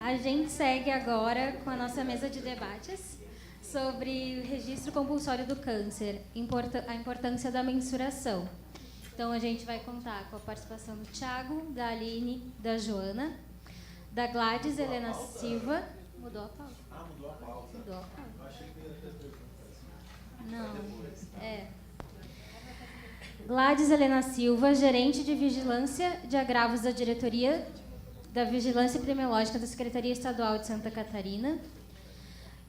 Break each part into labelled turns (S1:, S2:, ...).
S1: A gente segue agora com a nossa mesa de debates sobre o registro compulsório do câncer, a importância da mensuração. Então, a gente vai contar com a participação do Thiago, da Aline, da Joana, da Gladys Helena Silva. Mudou a pauta?
S2: Mudou a pauta.
S1: Mudou a pauta.
S2: Eu achei que ia ter
S1: Não, Gladys Helena Silva, gerente de Vigilância de Agravos da Diretoria da Vigilância Epidemiológica da Secretaria Estadual de Santa Catarina.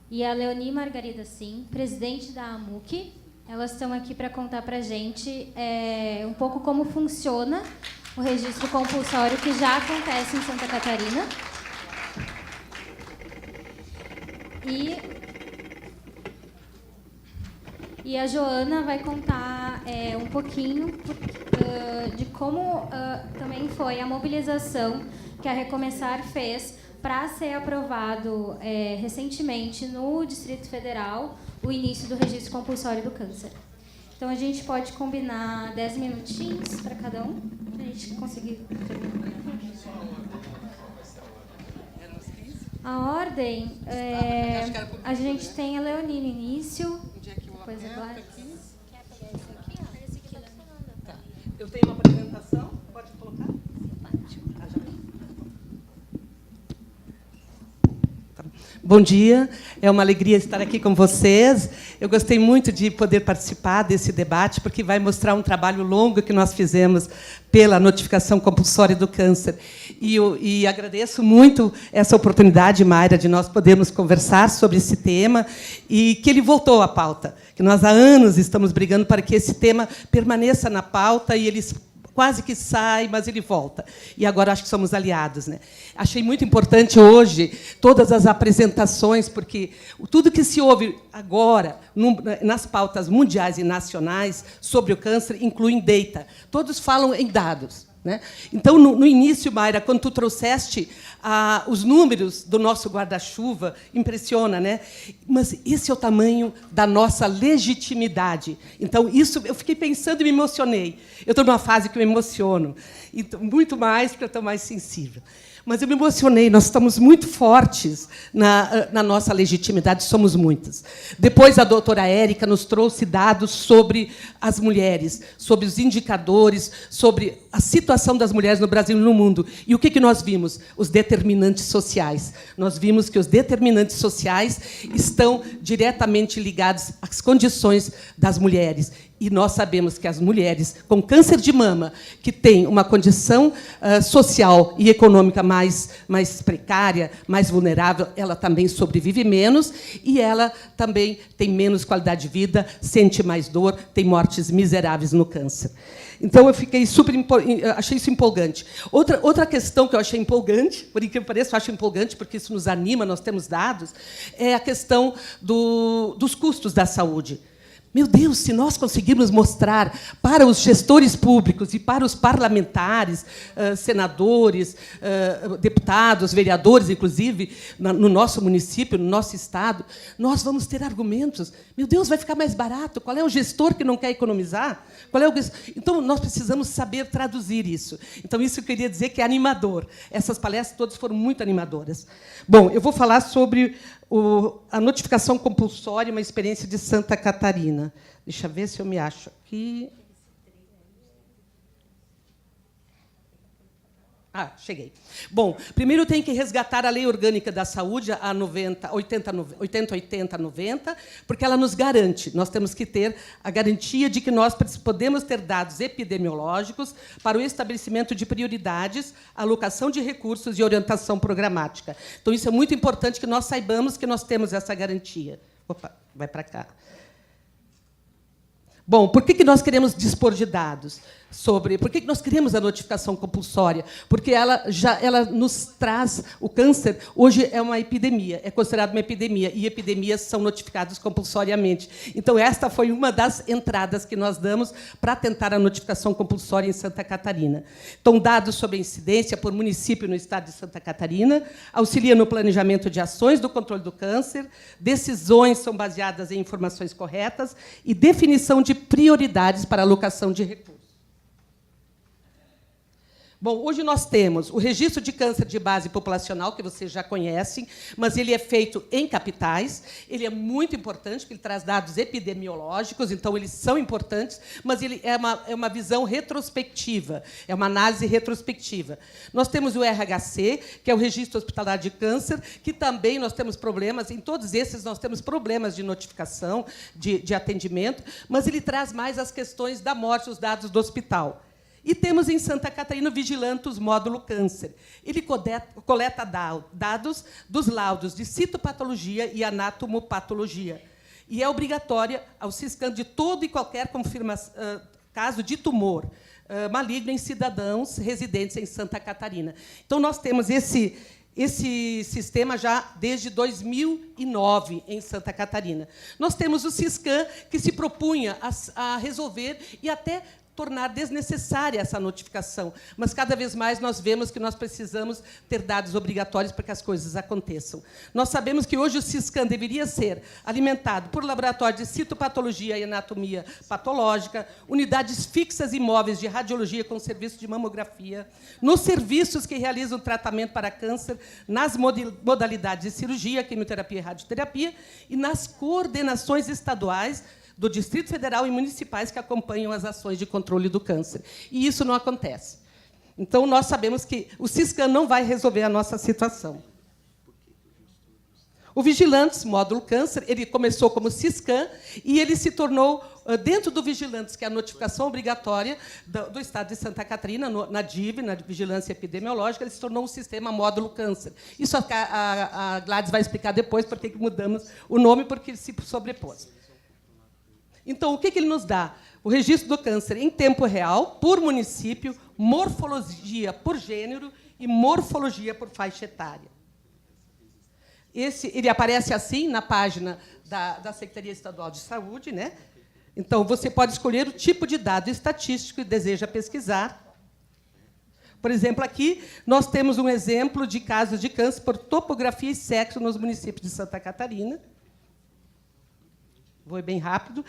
S1: E a Leoni Margarida Sim, presidente da AMUC. Elas estão aqui para contar para a gente um pouco como funciona o registro compulsório que já acontece em Santa Catarina. E a Joana vai contar um pouquinho de como também foi a mobilização que a Recomeçar fez para ser aprovado recentemente no Distrito Federal o início do registro compulsório do câncer. Então, a gente pode combinar 10 minutinhos para cada um, para a gente conseguir terminar. A ordem, a gente tem a Leoni no início, depois a Gladys.
S3: Quer pegar esse aqui? Esse aqui tá funcionando. Tá. Eu tenho uma apresentação, pode colocar? Bom dia, é uma alegria estar aqui com vocês. Eu gostei muito de poder participar desse debate, porque vai mostrar um trabalho longo que nós fizemos pela notificação compulsória do câncer. E agradeço muito essa oportunidade, Mayra, de nós podermos conversar sobre esse tema e que ele voltou à pauta, que nós há anos estamos brigando para que esse tema permaneça na pauta e ele quase que sai, mas ele volta. E agora acho que somos aliados, né? Achei muito importante hoje todas as apresentações, porque tudo que se ouve agora nas pautas mundiais e nacionais sobre o câncer incluem data. Todos falam em dados, né? Então, no início, Mayra, quando tu trouxeste os números do nosso guarda-chuva, impressiona, né? Mas esse é o tamanho da nossa legitimidade. Então, isso eu fiquei pensando e me emocionei. Eu estou numa fase que eu me emociono, então, muito mais, porque eu estou mais sensível. Mas eu me emocionei, nós estamos muito fortes na nossa legitimidade, somos muitas. Depois, a doutora Érica nos trouxe dados sobre as mulheres, sobre os indicadores, sobre a situação das mulheres no Brasil e no mundo. E o que nós vimos? Os determinantes sociais. Nós vimos que os determinantes sociais estão diretamente ligados às condições das mulheres. E nós sabemos que as mulheres com câncer de mama, que têm uma condição social e econômica mais precária, mais vulnerável, ela também sobrevive menos e ela também tem menos qualidade de vida, sente mais dor, tem mortes miseráveis no câncer. Então, eu fiquei achei isso empolgante. Outra questão que eu achei empolgante, por incrível que pareça, eu acho empolgante, porque isso nos anima, nós temos dados, é a questão dos custos da saúde. Meu Deus, se nós conseguirmos mostrar para os gestores públicos e para os parlamentares, senadores, deputados, vereadores, inclusive, no nosso município, no nosso estado, nós vamos ter argumentos. Meu Deus, vai ficar mais barato? Qual é o gestor que não quer economizar? Então, nós precisamos saber traduzir isso. Então, isso eu queria dizer que é animador. Essas palestras todas foram muito animadoras. Bom, eu vou falar sobre a notificação compulsória, uma experiência de Santa Catarina. Deixa eu ver se eu me acho aqui. Cheguei. Bom, primeiro eu tenho que resgatar a Lei Orgânica da Saúde, a 80-80-90, porque ela nos garante, nós temos que ter a garantia de que nós podemos ter dados epidemiológicos para o estabelecimento de prioridades, alocação de recursos e orientação programática. Então, isso é muito importante que nós saibamos que nós temos essa garantia. Opa, vai para cá. Bom, por que nós queremos dispor de dados? Por que nós queremos a notificação compulsória? Porque ela nos traz... O câncer, hoje, é uma epidemia, é considerado uma epidemia, e epidemias são notificadas compulsoriamente. Então, esta foi uma das entradas que nós damos para tentar a notificação compulsória em Santa Catarina. Então, dados sobre a incidência por município no estado de Santa Catarina, auxilia no planejamento de ações do controle do câncer, decisões são baseadas em informações corretas e definição de prioridades para a alocação de recursos. Bom, hoje nós temos o registro de câncer de base populacional, que vocês já conhecem, mas ele é feito em capitais. Ele é muito importante, porque ele traz dados epidemiológicos, então eles são importantes, mas ele é uma visão retrospectiva, é uma análise retrospectiva. Nós temos o RHC, que é o Registro Hospitalar de Câncer, que também nós temos problemas, em todos esses nós temos problemas de notificação, de atendimento, mas ele traz mais as questões da morte, os dados do hospital. E temos em Santa Catarina o Vigilantus Módulo Câncer. Ele coleta dados dos laudos de citopatologia e anatomopatologia. E é obrigatória ao Siscam de todo e qualquer caso de tumor maligno em cidadãos residentes em Santa Catarina. Então, nós temos esse sistema já desde 2009 em Santa Catarina. Nós temos o Siscam, que se propunha a resolver e até tornar desnecessária essa notificação. Mas, cada vez mais, nós vemos que nós precisamos ter dados obrigatórios para que as coisas aconteçam. Nós sabemos que, hoje, o Siscam deveria ser alimentado por laboratório de citopatologia e anatomia patológica, unidades fixas e móveis de radiologia com serviço de mamografia, nos serviços que realizam tratamento para câncer, nas modalidades de cirurgia, quimioterapia e radioterapia, e nas coordenações estaduais do Distrito Federal e municipais que acompanham as ações de controle do câncer. E isso não acontece. Então, nós sabemos que o Siscam não vai resolver a nossa situação. O Vigilantes Módulo Câncer, ele começou como Siscam e ele se tornou, dentro do Vigilantes, que é a notificação obrigatória do Estado de Santa Catarina, na DIV, na Vigilância Epidemiológica, ele se tornou um sistema Módulo Câncer. Isso a Gladys vai explicar depois por que mudamos o nome, porque ele se sobrepôs. Então, o que ele nos dá? O registro do câncer em tempo real, por município, morfologia por gênero e morfologia por faixa etária. Ele aparece assim na página da Secretaria Estadual de Saúde, né? Então, você pode escolher o tipo de dado estatístico que deseja pesquisar. Por exemplo, aqui nós temos um exemplo de casos de câncer por topografia e sexo nos municípios de Santa Catarina. Vou bem rápido.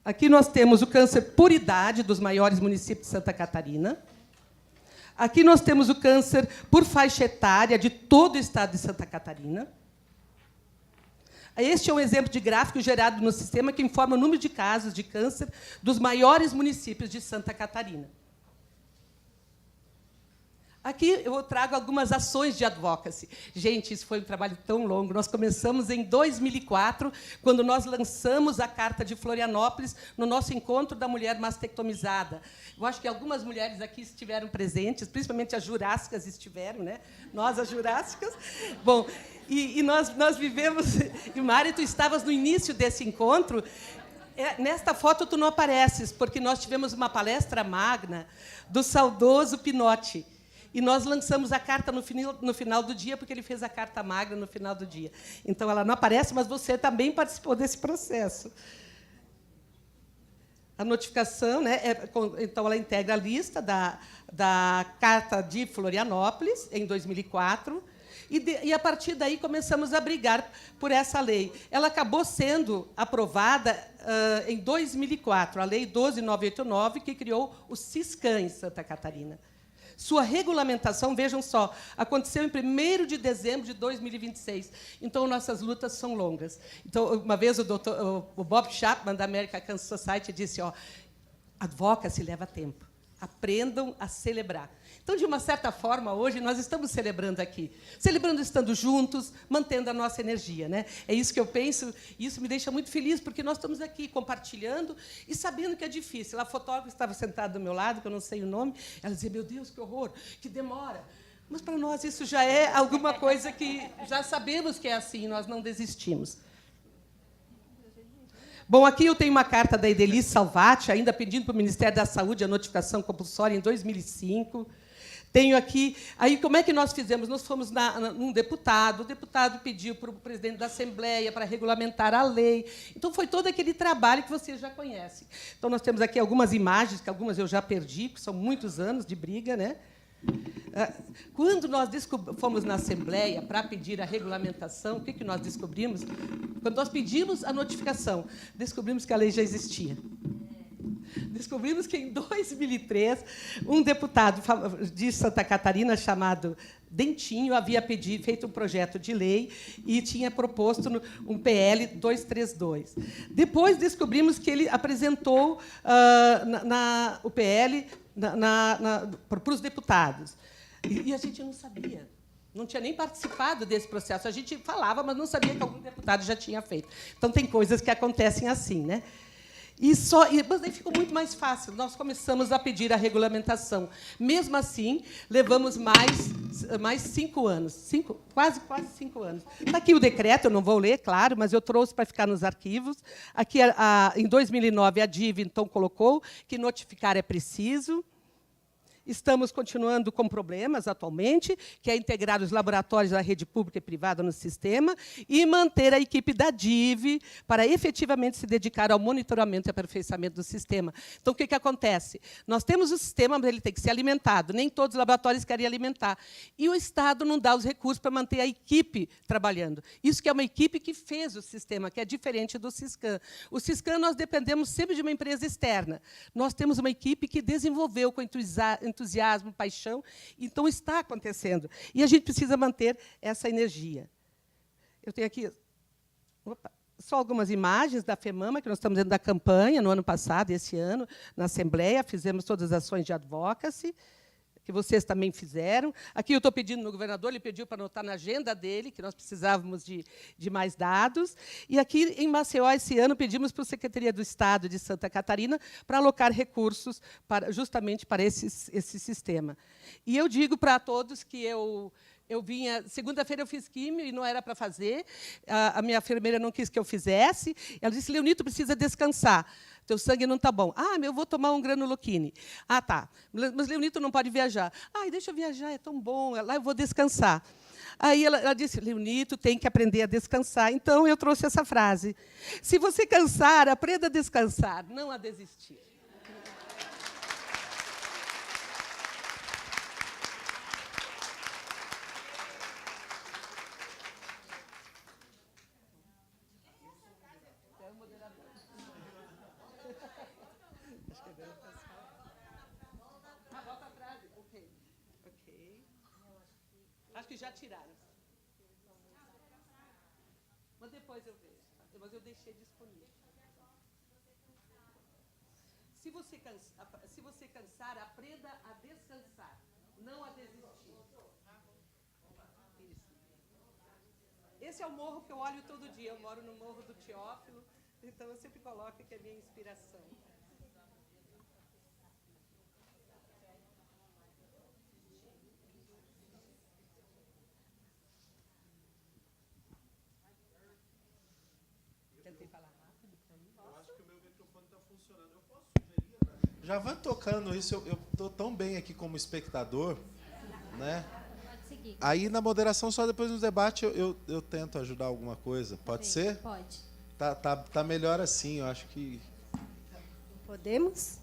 S3: Aqui nós temos o câncer por idade dos maiores municípios de Santa Catarina. Aqui nós temos o câncer por faixa etária de todo o estado de Santa Catarina. Este é um exemplo de gráfico gerado no sistema que informa o número de casos de câncer dos maiores municípios de Santa Catarina. Aqui eu trago algumas ações de advocacy. Gente, isso foi um trabalho tão longo. Nós começamos em 2004, quando nós lançamos a Carta de Florianópolis, no nosso encontro da mulher mastectomizada. Eu acho que algumas mulheres aqui estiveram presentes, principalmente as jurássicas estiveram, né? Nós, as jurássicas. Bom, e nós vivemos... E, Mário, tu estavas no início desse encontro. Nesta foto, tu não apareces, porque nós tivemos uma palestra magna do saudoso Pinotti. E nós lançamos a carta no final do dia, porque ele fez a carta magra no final do dia. Então, ela não aparece, mas você também participou desse processo. A notificação, né, então, ela integra a lista da Carta de Florianópolis, em 2004, e, a partir daí, começamos a brigar por essa lei. Ela acabou sendo aprovada em 2004, a Lei 12.989, que criou o Siscam em Santa Catarina. Sua regulamentação, vejam só, aconteceu em 1º de dezembro de 2026. Então, nossas lutas são longas. Então, uma vez o Bob Chapman, da American Cancer Society, disse, advocacy leva tempo. Aprendam a celebrar. Então, de uma certa forma, hoje, nós estamos celebrando aqui. Celebrando estando juntos, mantendo a nossa energia, né? É isso que eu penso, e isso me deixa muito feliz, porque nós estamos aqui compartilhando e sabendo que é difícil. A fotógrafa estava sentada do meu lado, que eu não sei o nome, ela dizia, meu Deus, que horror, que demora. Mas, para nós, isso já é alguma coisa que já sabemos que é assim, nós não desistimos. Bom, aqui eu tenho uma carta da Edelice Salvati, ainda pedindo para o Ministério da Saúde a notificação compulsória em 2005. Tenho aqui... Aí, como é que nós fizemos? Nós fomos num deputado, o deputado pediu para o presidente da Assembleia para regulamentar a lei. Então, foi todo aquele trabalho que vocês já conhecem. Então, nós temos aqui algumas imagens, que algumas eu já perdi, porque são muitos anos de briga, né? Quando nós fomos na Assembleia para pedir a regulamentação, o que nós descobrimos? Quando nós pedimos a notificação, descobrimos que a lei já existia. descobrimos que, em 2003, um deputado de Santa Catarina, chamado Dentinho, havia feito um projeto de lei e tinha proposto um PL 232. Depois, descobrimos que ele apresentou o PL para os deputados. E a gente não sabia. Não tinha nem participado desse processo. A gente falava, mas não sabia que algum deputado já tinha feito. Então, tem coisas que acontecem assim, né? Mas aí ficou muito mais fácil. Nós começamos a pedir a regulamentação. Mesmo assim, levamos mais 5 anos. Quase 5 anos. Está aqui o decreto, eu não vou ler, claro, mas eu trouxe para ficar nos arquivos. Aqui, em 2009, a DIV, então, colocou que notificar é preciso. Estamos continuando com problemas atualmente, que é integrar os laboratórios da rede pública e privada no sistema e manter a equipe da DIV para efetivamente se dedicar ao monitoramento e aperfeiçoamento do sistema. Então, o que acontece? Nós temos o sistema, mas ele tem que ser alimentado. Nem todos os laboratórios querem alimentar. E o Estado não dá os recursos para manter a equipe trabalhando. Isso que é uma equipe que fez o sistema, que é diferente do Siscam. O Siscam, nós dependemos sempre de uma empresa externa. Nós temos uma equipe que desenvolveu com entusiasmo, paixão. Então, está acontecendo. E a gente precisa manter essa energia. Eu tenho aqui só algumas imagens da FEMAMA, que nós estamos dentro da campanha, no ano passado, esse ano, na Assembleia, fizemos todas as ações de advocacy, que vocês também fizeram. Aqui eu estou pedindo no governador, ele pediu para anotar na agenda dele, que nós precisávamos de mais dados. E aqui, em Maceió, esse ano, pedimos para a Secretaria do Estado de Santa Catarina para alocar recursos justamente para esse sistema. E eu digo para todos que eu vinha... Segunda-feira eu fiz químio e não era para fazer. A minha enfermeira não quis que eu fizesse. Ela disse, Leonito, precisa descansar. Teu sangue não está bom. Ah, eu vou tomar um granuloquine. Ah, tá. Mas Leonito não pode viajar. Ah, deixa eu viajar, é tão bom. Lá eu vou descansar. Aí ela disse, Leonito, tem que aprender a descansar. Então, eu trouxe essa frase. Se você cansar, aprenda a descansar, não a desistir. Acho que já tiraram. Mas depois eu vejo. Mas eu deixei disponível. Se você cansar, aprenda a descansar, não a desistir. Isso. Esse é o morro que eu olho todo dia. Eu moro no Morro do Teófilo, então eu sempre coloco que é a minha inspiração.
S2: Já vai tocando isso, eu estou tão bem aqui como espectador, né?
S1: Pode seguir.
S2: Aí na moderação, só depois no debate, eu tento ajudar alguma coisa. Pode ser?
S1: Pode.
S2: Tá melhor assim, eu acho que...
S4: Podemos?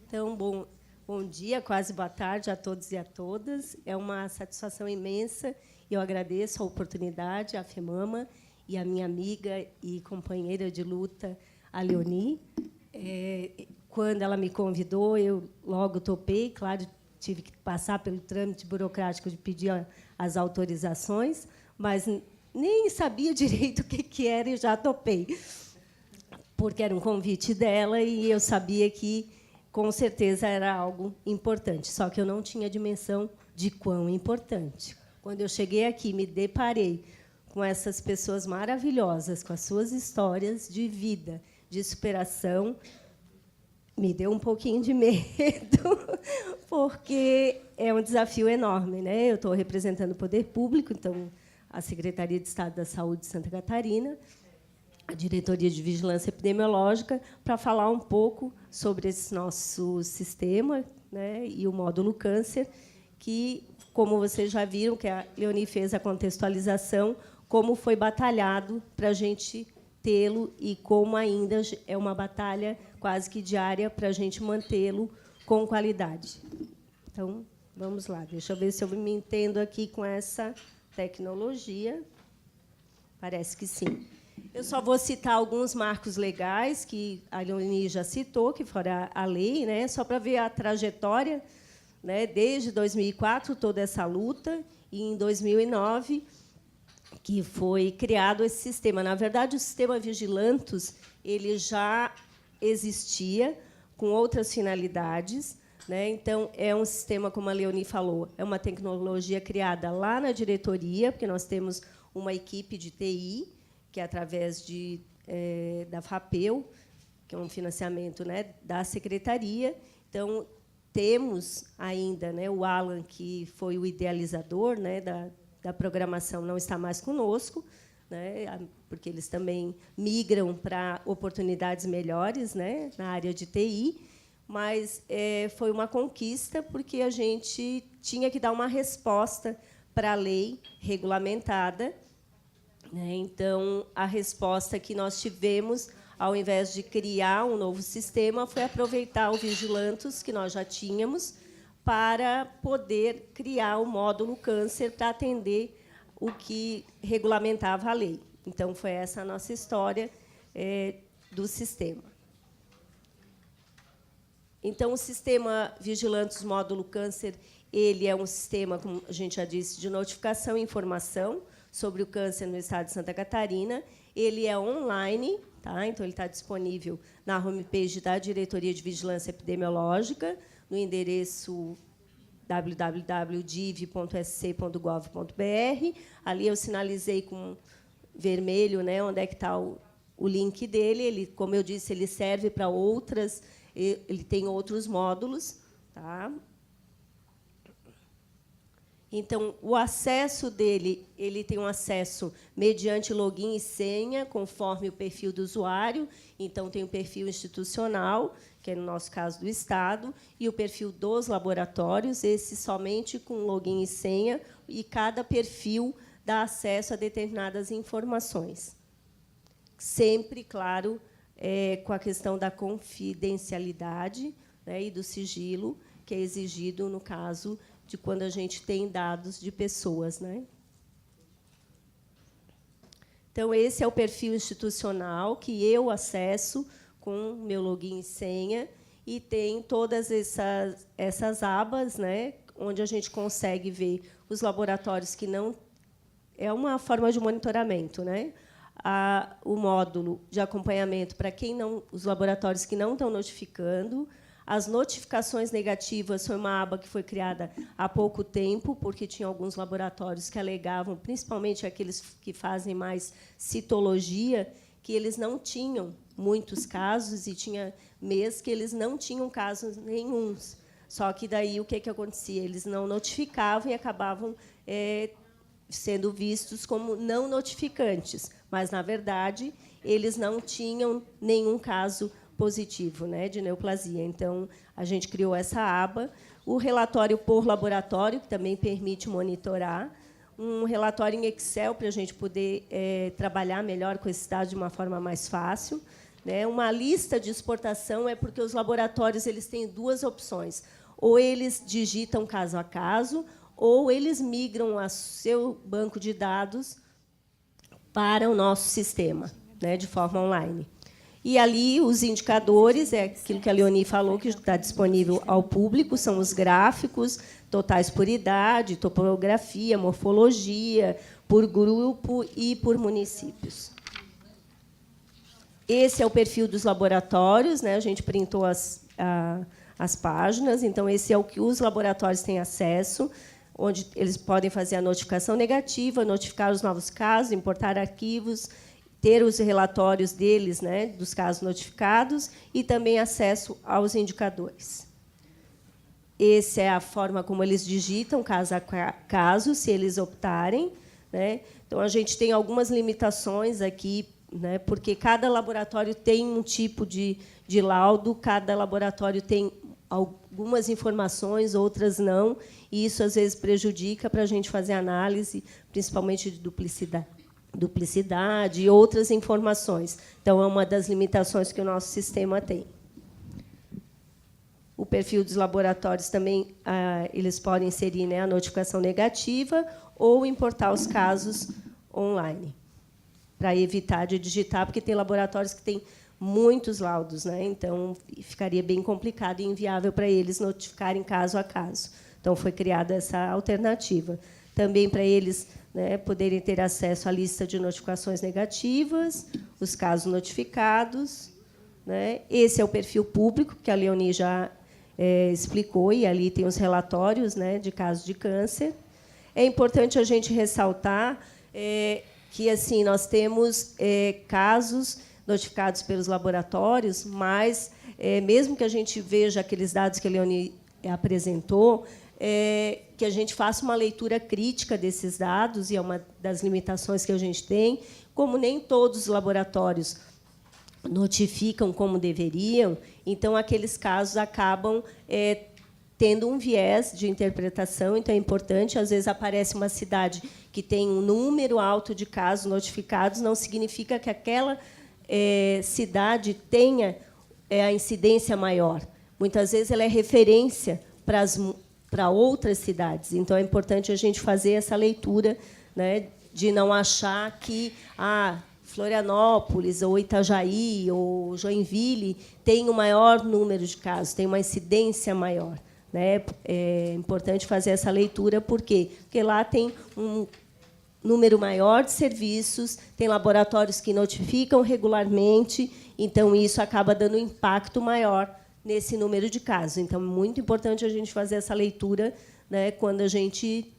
S4: Então, bom dia, quase boa tarde a todos e a todas. É uma satisfação imensa e eu agradeço a oportunidade, à FEMAMA e à minha amiga e companheira de luta, a Leoni. Quando ela me convidou, eu logo topei. Claro, tive que passar pelo trâmite burocrático de pedir as autorizações, mas nem sabia direito o que era e já topei, porque era um convite dela e eu sabia que, com certeza, era algo importante, só que eu não tinha dimensão de quão importante. Quando eu cheguei aqui, me deparei com essas pessoas maravilhosas, com as suas histórias de vida, de superação, me deu um pouquinho de medo, porque é um desafio enorme, né? Eu estou representando o poder público, então a Secretaria de Estado da Saúde de Santa Catarina, a Diretoria de Vigilância Epidemiológica, para falar um pouco sobre esse nosso sistema, né, e o módulo câncer, que, como vocês já viram, que a Leoni fez a contextualização, como foi batalhado para a gente tê-lo e como ainda é uma batalha quase que diária para a gente mantê-lo com qualidade. Então, vamos lá. Deixa eu ver se eu me entendo aqui com essa tecnologia. Parece que sim. Eu só vou citar alguns marcos legais que a Leoni já citou, que fora a lei, né? Só para ver a trajetória, né? Desde 2004, toda essa luta, e em 2009, que foi criado esse sistema. Na verdade, o sistema Vigilantus ele já existia com outras finalidades, né? Então, é um sistema, como a Leoni falou, é uma tecnologia criada lá na diretoria, porque nós temos uma equipe de TI, que é através da FAPEU, que é um financiamento, né, da secretaria. Então, temos ainda, né, o Alan, que foi o idealizador, né, da programação, não está mais conosco, né, porque eles também migram para oportunidades melhores, né, na área de TI, mas foi uma conquista, porque a gente tinha que dar uma resposta para a lei regulamentada. Então, a resposta que nós tivemos, ao invés de criar um novo sistema, foi aproveitar o Vigilantus, que nós já tínhamos, para poder criar o módulo câncer para atender o que regulamentava a lei. Então, foi essa a nossa história do sistema. Então, o sistema Vigilantus Módulo Câncer ele é um sistema, como a gente já disse, de notificação e informação sobre o câncer no estado de Santa Catarina. Ele é online, tá? Então ele está disponível na homepage da Diretoria de Vigilância Epidemiológica, no endereço www.div.sc.gov.br. Ali eu sinalizei com vermelho, né, onde é que está o link dele. Ele, como eu disse, ele serve para outras, ele tem outros módulos, tá? Então, o acesso dele, ele tem um acesso mediante login e senha, conforme o perfil do usuário. Então, tem o perfil institucional, que é, no nosso caso, do Estado, e o perfil dos laboratórios, esse somente com login e senha, e cada perfil dá acesso a determinadas informações. Sempre, claro, com a questão da confidencialidade, né, e do sigilo, que é exigido, no caso, de quando a gente tem dados de pessoas, né? Então, esse é o perfil institucional que eu acesso com meu login e senha, e tem todas essas abas, né, onde a gente consegue ver os laboratórios que não... É uma forma de monitoramento, né? O módulo de acompanhamento para quem não, os laboratórios que não estão notificando. As notificações negativas foi uma aba que foi criada há pouco tempo, porque tinha alguns laboratórios que alegavam, principalmente aqueles que fazem mais citologia, que eles não tinham muitos casos, e tinha mês que eles não tinham casos nenhuns. Só que daí o que acontecia? Eles não notificavam e acabavam sendo vistos como não notificantes, mas, na verdade, eles não tinham nenhum caso positivo, né, de neoplasia. Então, a gente criou essa aba. O relatório por laboratório, que também permite monitorar. Um relatório em Excel, para a gente poder trabalhar melhor com esse dado de uma forma mais fácil. Né. Uma lista de exportação é porque os laboratórios eles têm duas opções. Ou eles digitam caso a caso, ou eles migram o seu banco de dados para o nosso sistema, né, de forma online. E ali os indicadores, é aquilo que a Leoni falou, que está disponível ao público, são os gráficos, totais por idade, topografia, morfologia, por grupo e por municípios. Esse é o perfil dos laboratórios, né? A gente printou as páginas, então esse é o que os laboratórios têm acesso, onde eles podem fazer a notificação negativa, notificar os novos casos, importar arquivos, ter os relatórios deles, né, dos casos notificados, e também acesso aos indicadores. Essa é a forma como eles digitam, caso a caso, se eles optarem. Né? Então, a gente tem algumas limitações aqui, né, porque cada laboratório tem um tipo de laudo, cada laboratório tem algumas informações, outras não, e isso, às vezes, prejudica para a gente fazer análise, principalmente de duplicidade e outras informações. Então, é uma das limitações que o nosso sistema tem. O perfil dos laboratórios também eles podem inserir, né, a notificação negativa ou importar os casos online. para evitar de digitar, porque tem laboratórios que têm muitos laudos, né? Então ficaria bem complicado e inviável para eles notificarem caso a caso. Então foi criada essa alternativa. Também para eles, né, poderem ter acesso à lista de notificações negativas, os casos notificados, né? Esse é o perfil público que a Leonie já explicou, e ali tem os relatórios, né, de casos de câncer. É importante a gente ressaltar que assim nós temos casos notificados pelos laboratórios, mas, mesmo que a gente veja aqueles dados que a Leonie apresentou, que a gente faça uma leitura crítica desses dados, e é uma das limitações que a gente tem, como nem todos os laboratórios notificam como deveriam, então aqueles casos acabam tendo um viés de interpretação. Então é importante, às vezes aparece uma cidade que tem um número alto de casos notificados, não significa que aquela cidade tenha a incidência maior. Muitas vezes ela é referência para outras cidades. Então é importante a gente fazer essa leitura, né, de não achar que Florianópolis ou Itajaí ou Joinville tem o maior número de casos, tem uma incidência maior, né? É importante fazer essa leitura, por quê? Porque lá tem um número maior de serviços, tem laboratórios que notificam regularmente, então isso acaba dando um impacto maior nesse número de casos. Então, é muito importante a gente fazer essa leitura, né, quando a gente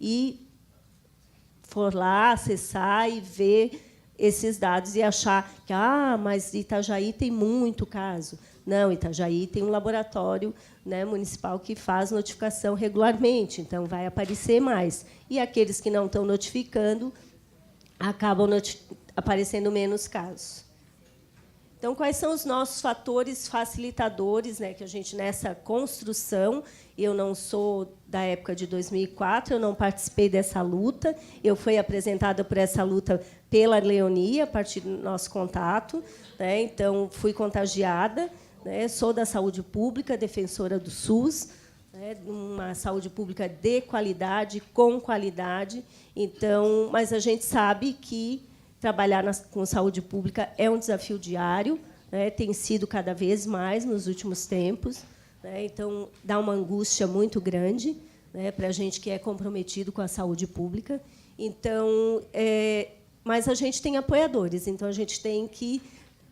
S4: for lá acessar e ver esses dados e achar que mas Itajaí tem muito caso. Não, Itajaí tem um laboratório, né, municipal que faz notificação regularmente, então vai aparecer mais. E aqueles que não estão notificando acabam aparecendo menos casos. Então, quais são os nossos fatores facilitadores, né, que a gente, nessa construção, eu não sou da época de 2004, eu não participei dessa luta, eu fui apresentada por essa luta pela Leonie, a partir do nosso contato, né, então, fui contagiada, né, sou da saúde pública, defensora do SUS, né, uma saúde pública de qualidade, com qualidade. Então, mas a gente sabe que trabalhar com saúde pública é um desafio diário, né, tem sido cada vez mais nos últimos tempos, né, então dá uma angústia muito grande, né, para a gente que é comprometido com a saúde pública. Então, mas a gente tem apoiadores, então a gente tem que...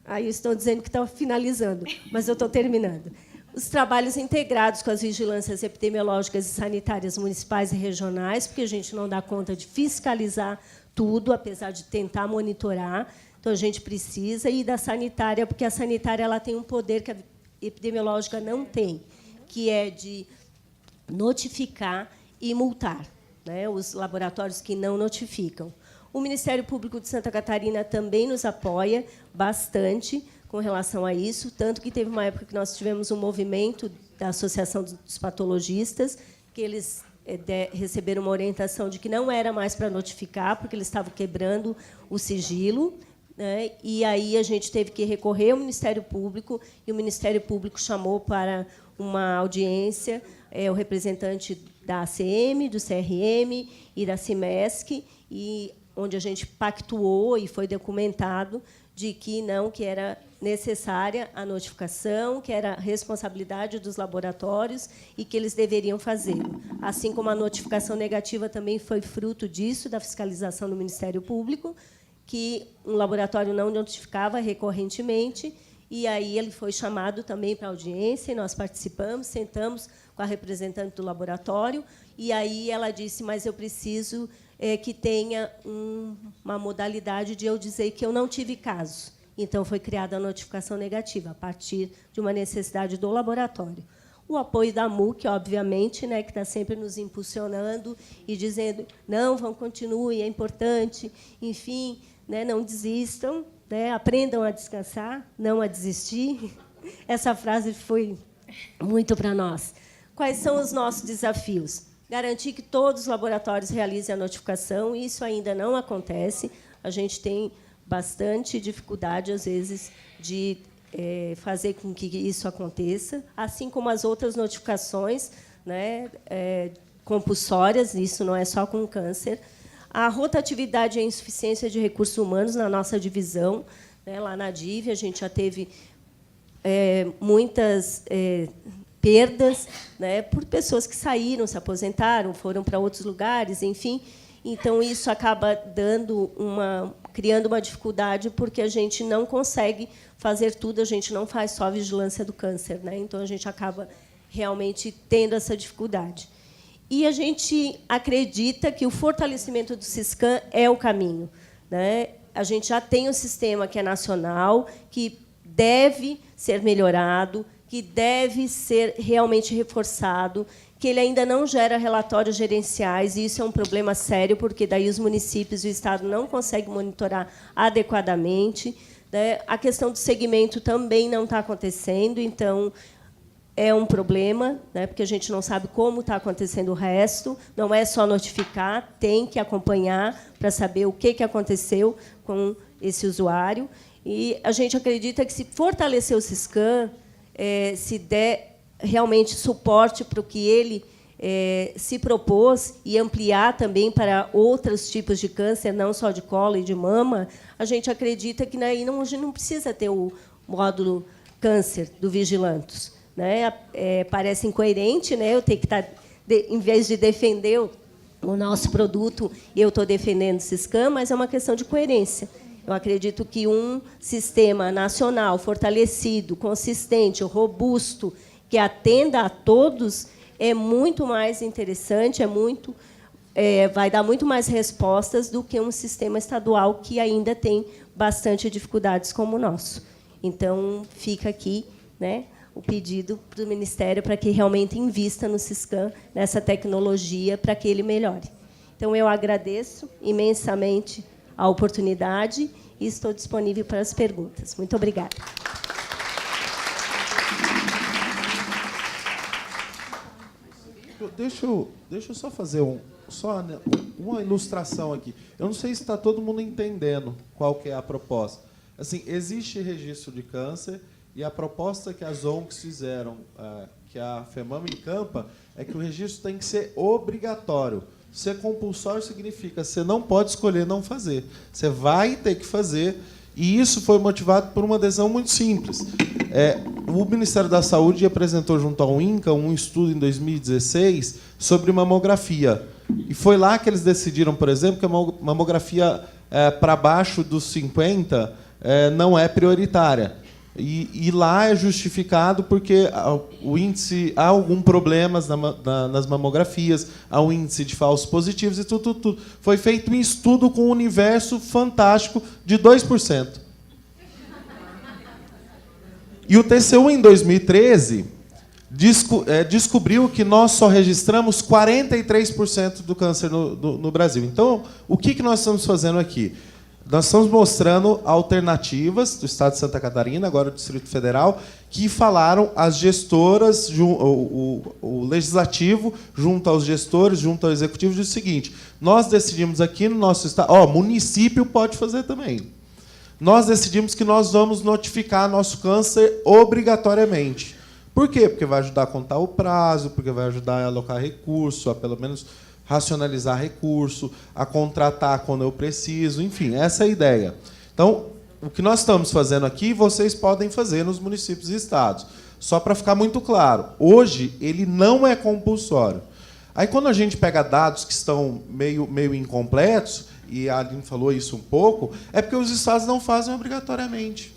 S4: Aí estão dizendo que estão finalizando, mas eu estou terminando. Os trabalhos integrados com as vigilâncias epidemiológicas e sanitárias municipais e regionais, porque a gente não dá conta de fiscalizar tudo, apesar de tentar monitorar. Então, a gente precisa. E da sanitária, porque a sanitária ela tem um poder que a epidemiológica não tem, que é de notificar e multar, né, os laboratórios que não notificam. O Ministério Público de Santa Catarina também nos apoia bastante com relação a isso, tanto que teve uma época que nós tivemos um movimento da Associação dos Patologistas, que eles receberam uma orientação de que não era mais para notificar, porque eles estavam quebrando o sigilo, né? E aí a gente teve que recorrer ao Ministério Público, e o Ministério Público chamou para uma audiência o representante da ACM, do CRM e da CIMESC, e onde a gente pactuou e foi documentado de que não, que era necessária a notificação, que era responsabilidade dos laboratórios e que eles deveriam fazê-lo. Assim como a notificação negativa também foi fruto disso, da fiscalização do Ministério Público, que um laboratório não notificava recorrentemente, e aí ele foi chamado também para audiência, e nós participamos, sentamos com a representante do laboratório, e aí ela disse, mas eu preciso que tenha uma modalidade de eu dizer que eu não tive caso. Então, foi criada a notificação negativa, a partir de uma necessidade do laboratório. O apoio da MUC, obviamente, né, que está sempre nos impulsionando e dizendo, não, continuem, é importante, enfim, né, não desistam, né, aprendam a descansar, não a desistir. Essa frase foi muito para nós. Quais são os nossos desafios? Garantir que todos os laboratórios realizem a notificação, e isso ainda não acontece. A gente tem bastante dificuldade, às vezes, de fazer com que isso aconteça, assim como as outras notificações, né, compulsórias, isso não é só com câncer. a rotatividade e a insuficiência de recursos humanos na nossa divisão, né? Lá na DIV, a gente já teve muitas perdas, né, por pessoas que saíram, se aposentaram, foram para outros lugares, enfim. Então, isso acaba criando uma dificuldade, porque a gente não consegue fazer tudo, a gente não faz só a vigilância do câncer, né? Então, a gente acaba realmente tendo essa dificuldade. E a gente acredita que o fortalecimento do Siscam é o caminho, né? A gente já tem um sistema que é nacional, que deve ser melhorado, que deve ser realmente reforçado, que ele ainda não gera relatórios gerenciais, e isso é um problema sério, porque daí os municípios e o Estado não conseguem monitorar adequadamente, né? A questão do segmento também não está acontecendo, então é um problema, né? Porque a gente não sabe como está acontecendo o resto, não é só notificar, tem que acompanhar para saber o que aconteceu com esse usuário. E a gente acredita que, se fortalecer o Siscam, se der realmente suporte para o que ele se propôs e ampliar também para outros tipos de câncer, não só de colo e de mama, a gente acredita que daí não precisa ter o módulo câncer do Vigilantos, né? Parece incoerente, né? Eu tenho que estar, em vez de defender o nosso produto, eu estou defendendo o Siscam, mas é uma questão de coerência. Eu acredito que um sistema nacional fortalecido, consistente, robusto, que atenda a todos, é muito mais interessante, vai dar muito mais respostas do que um sistema estadual que ainda tem bastante dificuldades como o nosso. Então, fica aqui, né, o pedido para o Ministério para que realmente invista no Siscam, nessa tecnologia, para que ele melhore. Então, eu agradeço imensamente a oportunidade e estou disponível para as perguntas. Muito obrigada.
S2: Deixa eu só fazer uma ilustração aqui. Eu não sei se está todo mundo entendendo qual que é a proposta. Assim, existe registro de câncer, e a proposta que as ONGs fizeram, que a FEMAMA encampa, é que o registro tem que ser obrigatório. Ser compulsório significa que você não pode escolher não fazer. Você vai ter que fazer, e isso foi motivado por uma adesão muito simples. O Ministério da Saúde apresentou junto ao INCA um estudo em 2016 sobre mamografia. E foi lá que eles decidiram, por exemplo, que a mamografia para baixo dos 50 não é prioritária. E lá é justificado porque o índice, há algum problemas nas mamografias, há um índice de falsos positivos e tudo. Foi feito um estudo com um universo fantástico de 2%. E o TCU, em 2013, descobriu que nós só registramos 43% do câncer no Brasil. Então, o que nós estamos fazendo aqui? Nós estamos mostrando alternativas do Estado de Santa Catarina, agora do Distrito Federal, que falaram as gestoras, o Legislativo, junto aos gestores, junto ao Executivo, diz o seguinte: nós decidimos aqui no nosso Estado, município pode fazer também. Nós decidimos que nós vamos notificar nosso câncer obrigatoriamente. Por quê? Porque vai ajudar a contar o prazo, porque vai ajudar a alocar recurso, a pelo menos racionalizar recurso, a contratar quando eu preciso, enfim, essa é a ideia. Então, o que nós estamos fazendo aqui, vocês podem fazer nos municípios e estados. Só para ficar muito claro, hoje ele não é compulsório. Aí, quando a gente pega dados que estão meio incompletos, e a Aline falou isso um pouco, é porque os estados não fazem obrigatoriamente.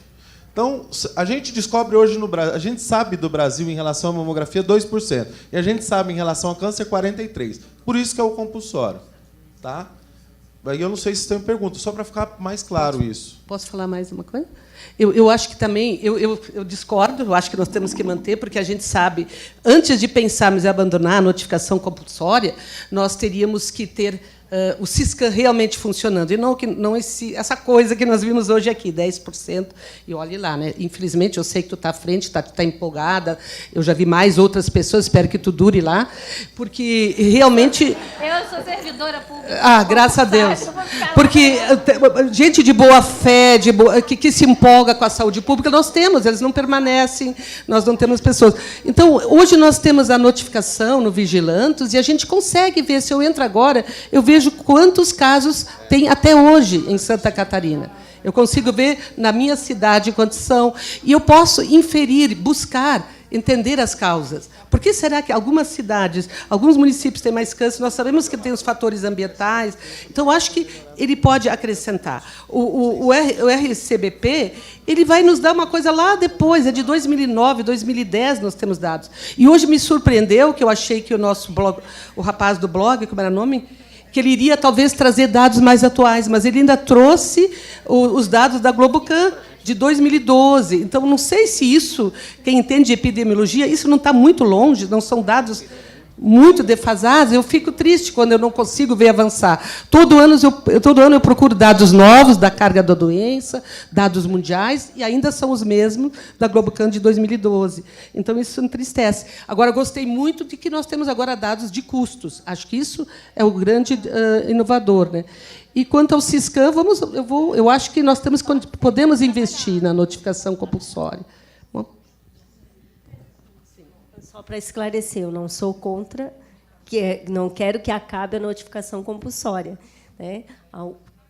S2: Então, a gente descobre hoje no Brasil, a gente sabe do Brasil em relação à mamografia 2%, e a gente sabe em relação ao câncer 43%. Por isso que é o compulsório. Tá? Aí eu não sei se tem pergunta, só para ficar mais claro isso.
S3: Posso falar mais uma coisa? Eu acho que também, eu discordo, eu acho que nós temos que manter, porque a gente sabe, antes de pensarmos em abandonar a notificação compulsória, nós teríamos que ter o Siscam realmente funcionando, e não essa coisa que nós vimos hoje aqui, 10%, e olhe lá, né? Infelizmente, eu sei que tu está à frente, está empolgada, eu já vi mais outras pessoas, espero que tu dure lá, porque realmente...
S1: Eu sou servidora pública.
S3: Graças a Deus. Porque gente de boa fé, que se empolga com a saúde pública, nós temos, eles não permanecem, nós não temos pessoas. Então, hoje nós temos a notificação no Vigilantos, e a gente consegue ver, se eu entro agora, eu vejo vejo quantos casos tem até hoje em Santa Catarina. Eu consigo ver na minha cidade quantos são, e eu posso inferir, buscar, entender as causas. Por que será que algumas cidades, alguns municípios têm mais câncer? Nós sabemos que tem os fatores ambientais. Então, acho que ele pode acrescentar. O RCBP ele vai nos dar uma coisa lá depois, é de 2009, 2010 nós temos dados. E hoje me surpreendeu, que eu achei que o nosso blog, o rapaz do blog, como era o nome? Que ele iria, talvez, trazer dados mais atuais, mas ele ainda trouxe os dados da Globocan, de 2012. Então, não sei se isso, quem entende de epidemiologia, isso não está muito longe, não são dados muito defasados. Eu fico triste quando eu não consigo ver avançar. Todo ano eu procuro dados novos da carga da doença, dados mundiais, e ainda são os mesmos da Globocan de 2012. Então, isso entristece. Agora, gostei muito de que nós temos agora dados de custos. Acho que isso é o grande inovador, né? E quanto ao Siscam, eu acho que nós podemos investir na notificação compulsória. Bom.
S4: Só para esclarecer, eu não sou contra, não quero que acabe a notificação compulsória, né?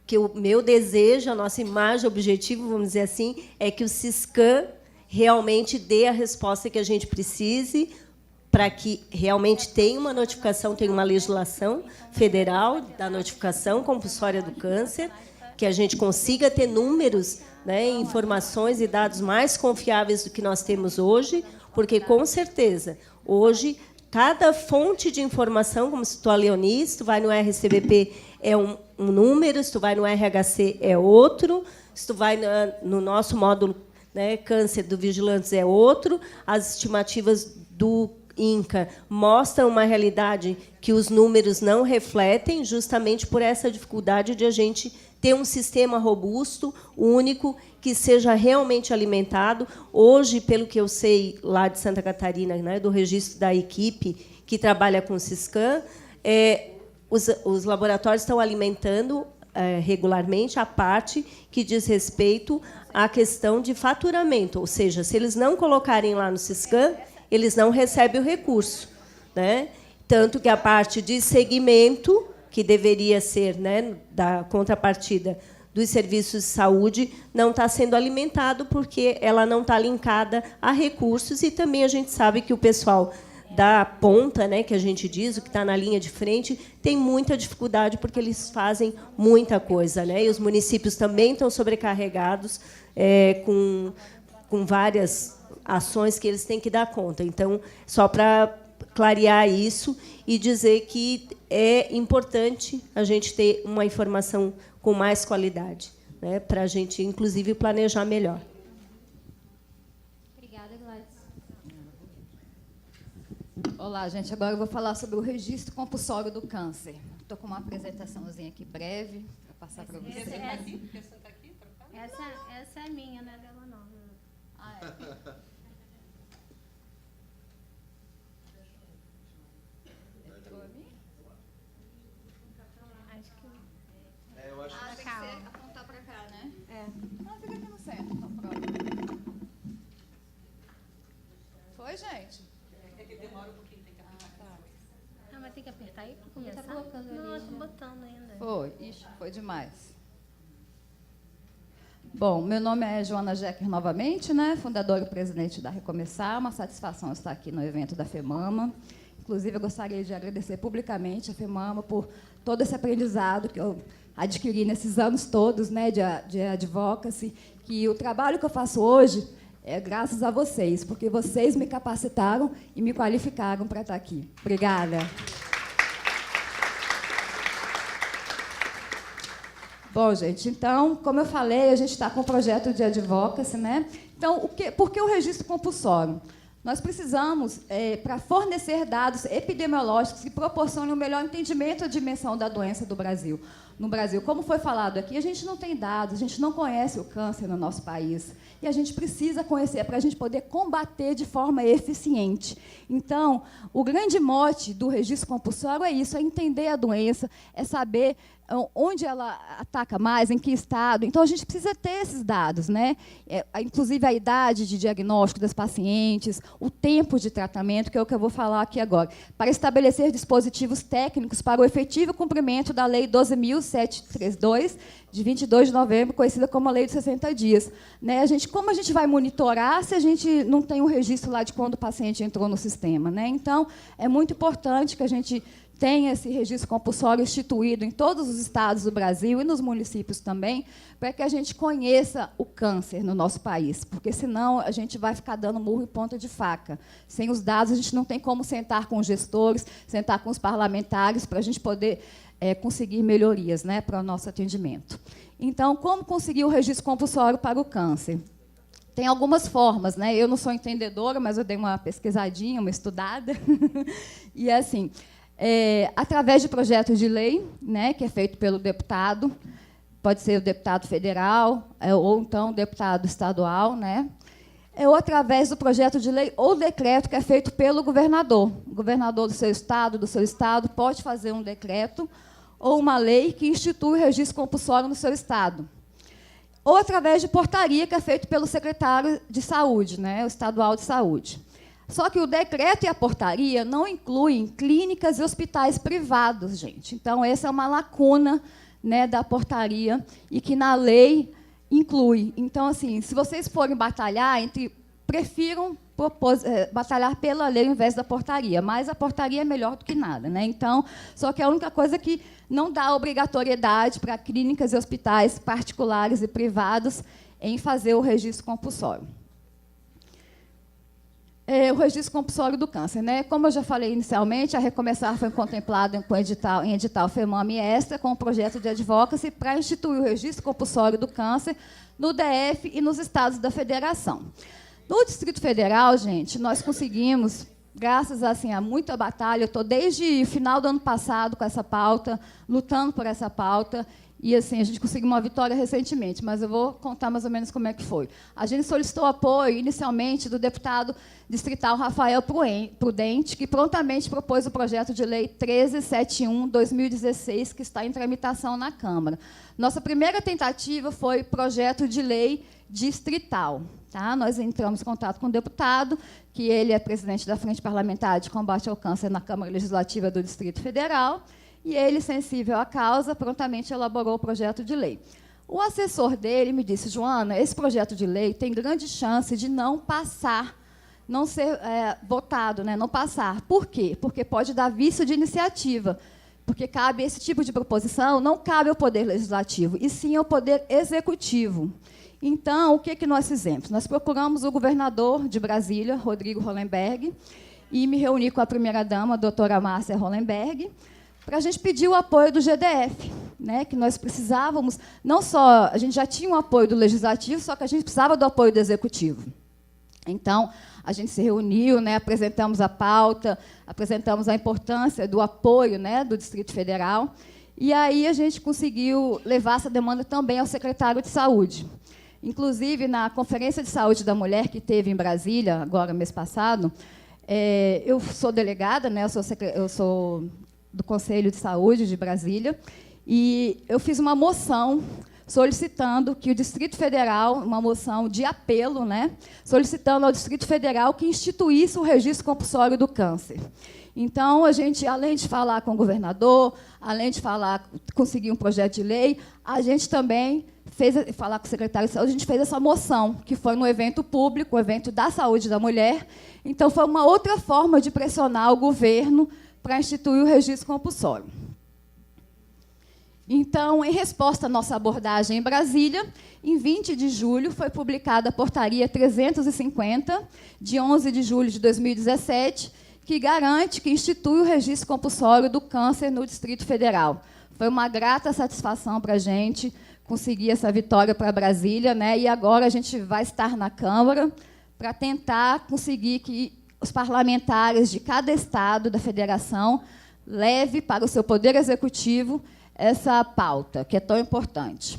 S4: Que o meu desejo, a nossa imagem, objetivo, vamos dizer assim, é que o Siscam realmente dê a resposta que a gente precise, para que realmente tenha uma notificação, tenha uma legislação federal da notificação compulsória do câncer, que a gente consiga ter números, né, informações e dados mais confiáveis do que nós temos hoje, porque, com certeza, hoje, cada fonte de informação, como citou a Leoni, se tu vai no RCBP, é um número, se tu vai no RHC, é outro, se tu vai no nosso módulo, né, câncer do Vigilantes, é outro, as estimativas do INCA mostram uma realidade que os números não refletem, justamente por essa dificuldade de a gente ter um sistema robusto, único, que seja realmente alimentado. Hoje, pelo que eu sei lá de Santa Catarina, né, do registro da equipe que trabalha com o Siscam, os laboratórios estão alimentando regularmente a parte que diz respeito à questão de faturamento, ou seja, se eles não colocarem lá no Siscam, eles não recebem o recurso, né? Tanto que a parte de segmento, que deveria ser, né, da contrapartida dos serviços de saúde, não está sendo alimentado porque ela não está linkada a recursos, e também a gente sabe que o pessoal da ponta, né, que a gente diz, o que está na linha de frente, tem muita dificuldade porque eles fazem muita coisa, né? E os municípios também estão sobrecarregados com várias ações que eles têm que dar conta. Então, só para clarear isso e dizer que é importante a gente ter uma informação com mais qualidade, né, para a gente, inclusive, planejar melhor.
S1: Obrigada, Gladys.
S5: Olá, gente. Agora eu vou falar sobre o registro compulsório do câncer. Estou com uma apresentaçãozinha aqui breve para passar para vocês.
S1: Essa é minha, né, dela não.
S5: Ah, é. Tem que ser apontar para cá, né? Fica aqui no centro, então pronto. Foi, gente? É que demora um pouquinho, tem que apertar.
S1: Mas tem que apertar aí para começar? Tá colocando não, eu tô botando ainda.
S5: Foi. Ixi, foi demais. Bom, meu nome é Joana Jecker novamente, né? Fundadora e presidente da Recomeçar. Uma satisfação estar aqui no evento da FEMAMA. Inclusive, eu gostaria de agradecer publicamente a FEMAMA por todo esse aprendizado que eu adquiri nesses anos todos, né, de advocacy, que o trabalho que eu faço hoje é graças a vocês, porque vocês me capacitaram e me qualificaram para estar aqui. Obrigada. Bom, gente, então, como eu falei, a gente está com um projeto de advocacy, né? Então, por que o registro compulsório? Nós precisamos, para fornecer dados epidemiológicos que proporcionem o melhor entendimento da dimensão da doença do Brasil. no Brasil. Como foi falado aqui, a gente não tem dados, a gente não conhece o câncer no nosso país. E a gente precisa conhecer para a gente poder combater de forma eficiente. Então, o grande mote do registro compulsório é isso, é entender a doença, é saber onde ela ataca mais, em que estado. Então, a gente precisa ter esses dados, né? Inclusive a idade de diagnóstico das pacientes, o tempo de tratamento, que é o que eu vou falar aqui agora, para estabelecer dispositivos técnicos para o efetivo cumprimento da Lei 12.732, de 22 de novembro, conhecida como a Lei de 60 dias. Né? Como a gente vai monitorar se a gente não tem um registro lá de quando o paciente entrou no sistema? Né? Então, é muito importante que a gente tenha esse registro compulsório instituído em todos os estados do Brasil e nos municípios também, para que a gente conheça o câncer no nosso país, porque, senão, a gente vai ficar dando murro em ponta de faca. Sem os dados, a gente não tem como sentar com os gestores, sentar com os parlamentares, para a gente poder conseguir melhorias, né, para o nosso atendimento. Então, como conseguir o registro compulsório para o câncer? Tem algumas formas, né? Eu não sou entendedora, mas eu dei uma pesquisadinha, uma estudada. E, assim, através de projetos de lei, né, que é feito pelo deputado, pode ser o deputado federal, ou então o deputado estadual, né? Ou através do projeto de lei ou decreto que é feito pelo governador. O governador do seu estado, pode fazer um decreto ou uma lei que institui o registro compulsório no seu estado. Ou através de portaria, que é feito pelo secretário de saúde, né, o estadual de saúde. Só que o decreto e a portaria não incluem clínicas e hospitais privados, gente. Então, essa é uma lacuna, né, da portaria e que na lei inclui. Então, assim, se vocês forem batalhar, prefiram batalhar pela lei ao invés da portaria, mas a portaria é melhor do que nada, né? Então, só que a única coisa que não dá obrigatoriedade para clínicas e hospitais particulares e privados em fazer o registro compulsório. O registro compulsório do câncer, né? Como eu já falei inicialmente, a Recomeçar foi contemplada em edital FEMAME Extra, com o projeto de advocacy para instituir o registro compulsório do câncer no DF e nos estados da federação. No Distrito Federal, gente, nós conseguimos, graças assim, a muita batalha, eu estou desde o final do ano passado com essa pauta, lutando por essa pauta, e assim, a gente conseguiu uma vitória recentemente, mas eu vou contar mais ou menos como é que foi. A gente solicitou apoio, inicialmente, do deputado distrital Rafael Prudente, que prontamente propôs o projeto de lei 1371/2016, que está em tramitação na Câmara. Nossa primeira tentativa foi projeto de lei distrital. Tá? Nós entramos em contato com o deputado, que ele é presidente da Frente Parlamentar de Combate ao Câncer na Câmara Legislativa do Distrito Federal, e ele, sensível à causa, prontamente elaborou o projeto de lei. O assessor dele me disse: Joana, esse projeto de lei tem grande chance de não passar, não ser votado, né, não passar. Por quê? Porque pode dar vício de iniciativa, porque cabe esse tipo de proposição, não cabe ao Poder Legislativo, e sim ao Poder Executivo. Então, o que nós fizemos? Nós procuramos o governador de Brasília, Rodrigo Hollenberg, e me reuni com a primeira-dama, a doutora Márcia Hollenberg, para a gente pedir o apoio do GDF, né, que nós precisávamos, não só, a gente já tinha o apoio do Legislativo, só que a gente precisava do apoio do Executivo. Então, a gente se reuniu, né, apresentamos a pauta, apresentamos a importância do apoio, né, do Distrito Federal, e aí a gente conseguiu levar essa demanda também ao secretário de Saúde. Inclusive, na Conferência de Saúde da Mulher, que teve em Brasília, agora, mês passado, eu sou delegada, né, eu sou do Conselho de Saúde de Brasília, e eu fiz uma moção solicitando que o Distrito Federal, uma moção de apelo, né, solicitando ao Distrito Federal que instituísse o registro compulsório do câncer. Então, a gente, além de falar com o governador, além de conseguir um projeto de lei, a gente também falar com o secretário de Saúde, a gente fez essa moção, que foi no evento público, o evento da saúde da mulher. Então, foi uma outra forma de pressionar o governo para instituir o registro compulsório. Então, em resposta à nossa abordagem em Brasília, em 20 de julho foi publicada a Portaria 350, de 11 de julho de 2017, que garante que institui o registro compulsório do câncer no Distrito Federal. Foi uma grata satisfação para a gente conseguir essa vitória para Brasília, né? E agora a gente vai estar na Câmara para tentar conseguir que os parlamentares de cada estado da federação leve para o seu Poder Executivo essa pauta, que é tão importante.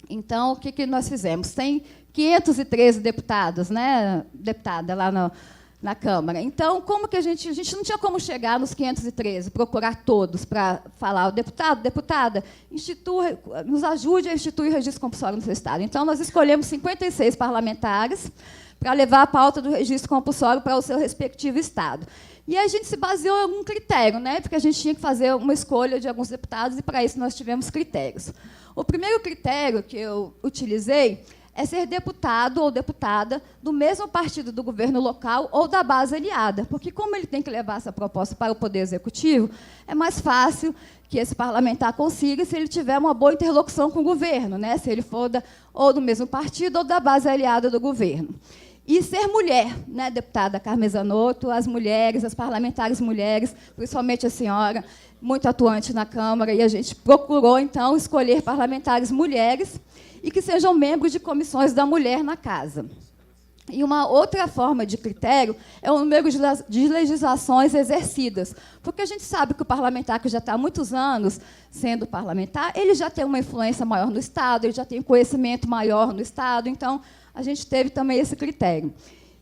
S5: Então, o que nós fizemos? Tem 513 deputados, né, deputada, lá na Câmara. Então, como que a gente não tinha como chegar nos 513, procurar todos para falar, o deputado, deputada, nos ajude a instituir o registro compulsório no seu Estado. Então, nós escolhemos 56 parlamentares para levar a pauta do registro compulsório para o seu respectivo Estado. E a gente se baseou em algum critério, né, porque a gente tinha que fazer uma escolha de alguns deputados, e, para isso, nós tivemos critérios. O primeiro critério que eu utilizei é ser deputado ou deputada do mesmo partido do governo local ou da base aliada, porque, como ele tem que levar essa proposta para o Poder Executivo, é mais fácil que esse parlamentar consiga se ele tiver uma boa interlocução com o governo, né? Se ele for ou do mesmo partido ou da base aliada do governo. E ser mulher, né, deputada Carmen Zanotto, as mulheres, as parlamentares mulheres, principalmente a senhora, muito atuante na Câmara, e a gente procurou, então, escolher parlamentares mulheres e que sejam membros de comissões da mulher na Casa. E uma outra forma de critério é o número de legislações exercidas, porque a gente sabe que o parlamentar que já está há muitos anos sendo parlamentar, ele já tem uma influência maior no Estado, ele já tem conhecimento maior no Estado, então a gente teve também esse critério.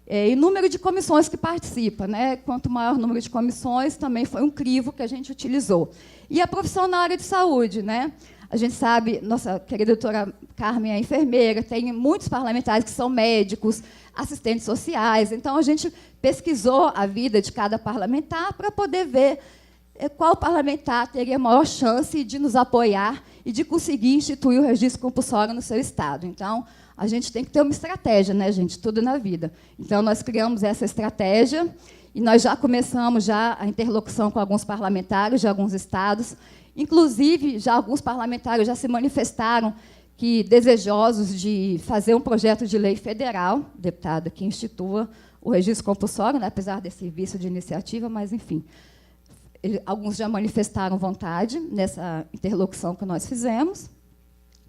S5: E número de comissões que participa, né? Quanto maior o número de comissões, também foi um crivo que a gente utilizou. E a profissão na área de saúde, né? A gente sabe, nossa querida doutora Carmen é enfermeira, tem muitos parlamentares que são médicos, assistentes sociais. Então, a gente pesquisou a vida de cada parlamentar para poder ver qual parlamentar teria a maior chance de nos apoiar e de conseguir instituir o registro compulsório no seu Estado. Então, a gente tem que ter uma estratégia, né, gente? Tudo na vida. Então, nós criamos essa estratégia e nós já começamos a interlocução com alguns parlamentares de alguns estados. Inclusive, já alguns parlamentares já se manifestaram que desejosos de fazer um projeto de lei federal, deputada, que institua o registro compulsório, né, apesar desse vício de iniciativa, mas, enfim, alguns já manifestaram vontade nessa interlocução que nós fizemos.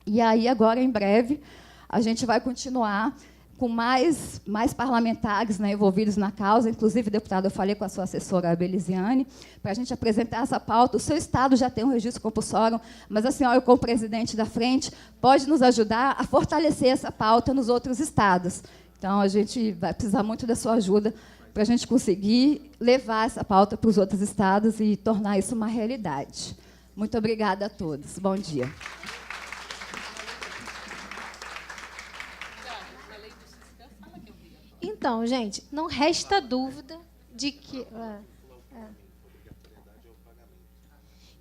S5: E aí, agora, em breve, a gente vai continuar com mais parlamentares, né, envolvidos na causa. Inclusive, deputada, eu falei com a sua assessora, a Belisiane, para a gente apresentar essa pauta. O seu Estado já tem um registro compulsório, mas a senhora, como presidente da frente, pode nos ajudar a fortalecer essa pauta nos outros estados. Então, a gente vai precisar muito da sua ajuda para a gente conseguir levar essa pauta para os outros estados e tornar isso uma realidade. Muito obrigada a todos. Bom dia.
S6: Então, gente, não resta dúvida de que...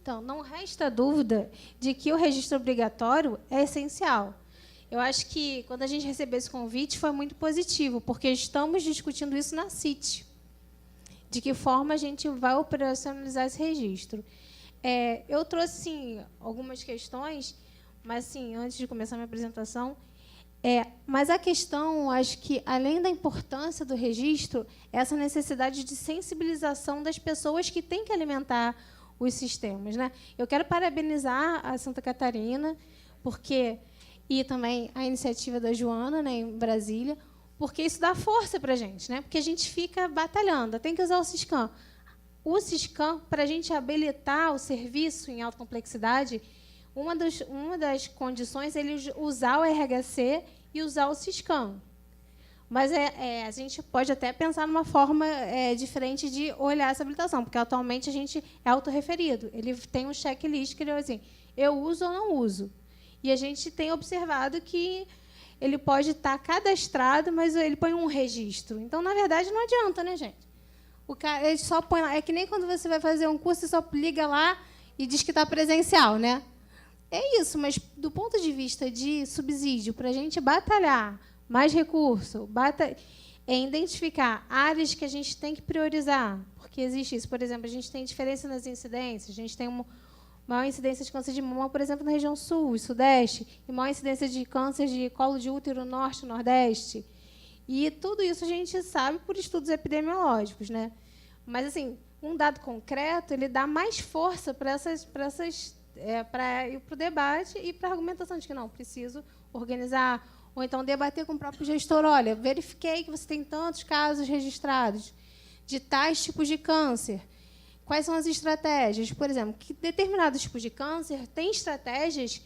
S6: Então, não resta dúvida de que o registro obrigatório é essencial. Eu acho que, quando a gente recebeu esse convite, foi muito positivo, porque estamos discutindo isso na CIT. De que forma a gente vai operacionalizar esse registro. Eu trouxe, sim, algumas questões, mas, sim, antes de começar a minha apresentação... mas a questão, acho que, além da importância do registro, é essa necessidade de sensibilização das pessoas que têm que alimentar os sistemas, né? Eu quero parabenizar a Santa Catarina, e também a iniciativa da Joana, né, em Brasília, porque isso dá força para a gente, né? Porque a gente fica batalhando, tem que usar o Siscam. O Siscam, para a gente habilitar o serviço em alta complexidade, uma das condições é ele usar o RHC e usar o Siscam. Mas a gente pode até pensar numa forma diferente de olhar essa habilitação, porque atualmente a gente é autorreferido. Ele tem um checklist que ele diz assim, eu uso ou não uso. E a gente tem observado que ele pode estar cadastrado, mas ele põe um registro. Então, na verdade, não adianta, né, gente? O cara, ele só põe lá. É que nem quando você vai fazer um curso, você só liga lá e diz que está presencial, né? É isso, mas do ponto de vista de subsídio, para a gente batalhar mais recurso, identificar áreas que a gente tem que priorizar, porque existe isso. Por exemplo, a gente tem diferença nas incidências, a gente tem uma maior incidência de câncer de mama, por exemplo, na região sul e sudeste, e maior incidência de câncer de colo de útero norte e nordeste. E tudo isso a gente sabe por estudos epidemiológicos, né? Mas, assim, um dado concreto, ele dá mais força para ir para o debate e para a argumentação de que não, preciso organizar, ou então debater com o próprio gestor. Olha, verifiquei que você tem tantos casos registrados de tais tipos de câncer. quais são as estratégias? Por exemplo, que determinados tipos de câncer têm estratégias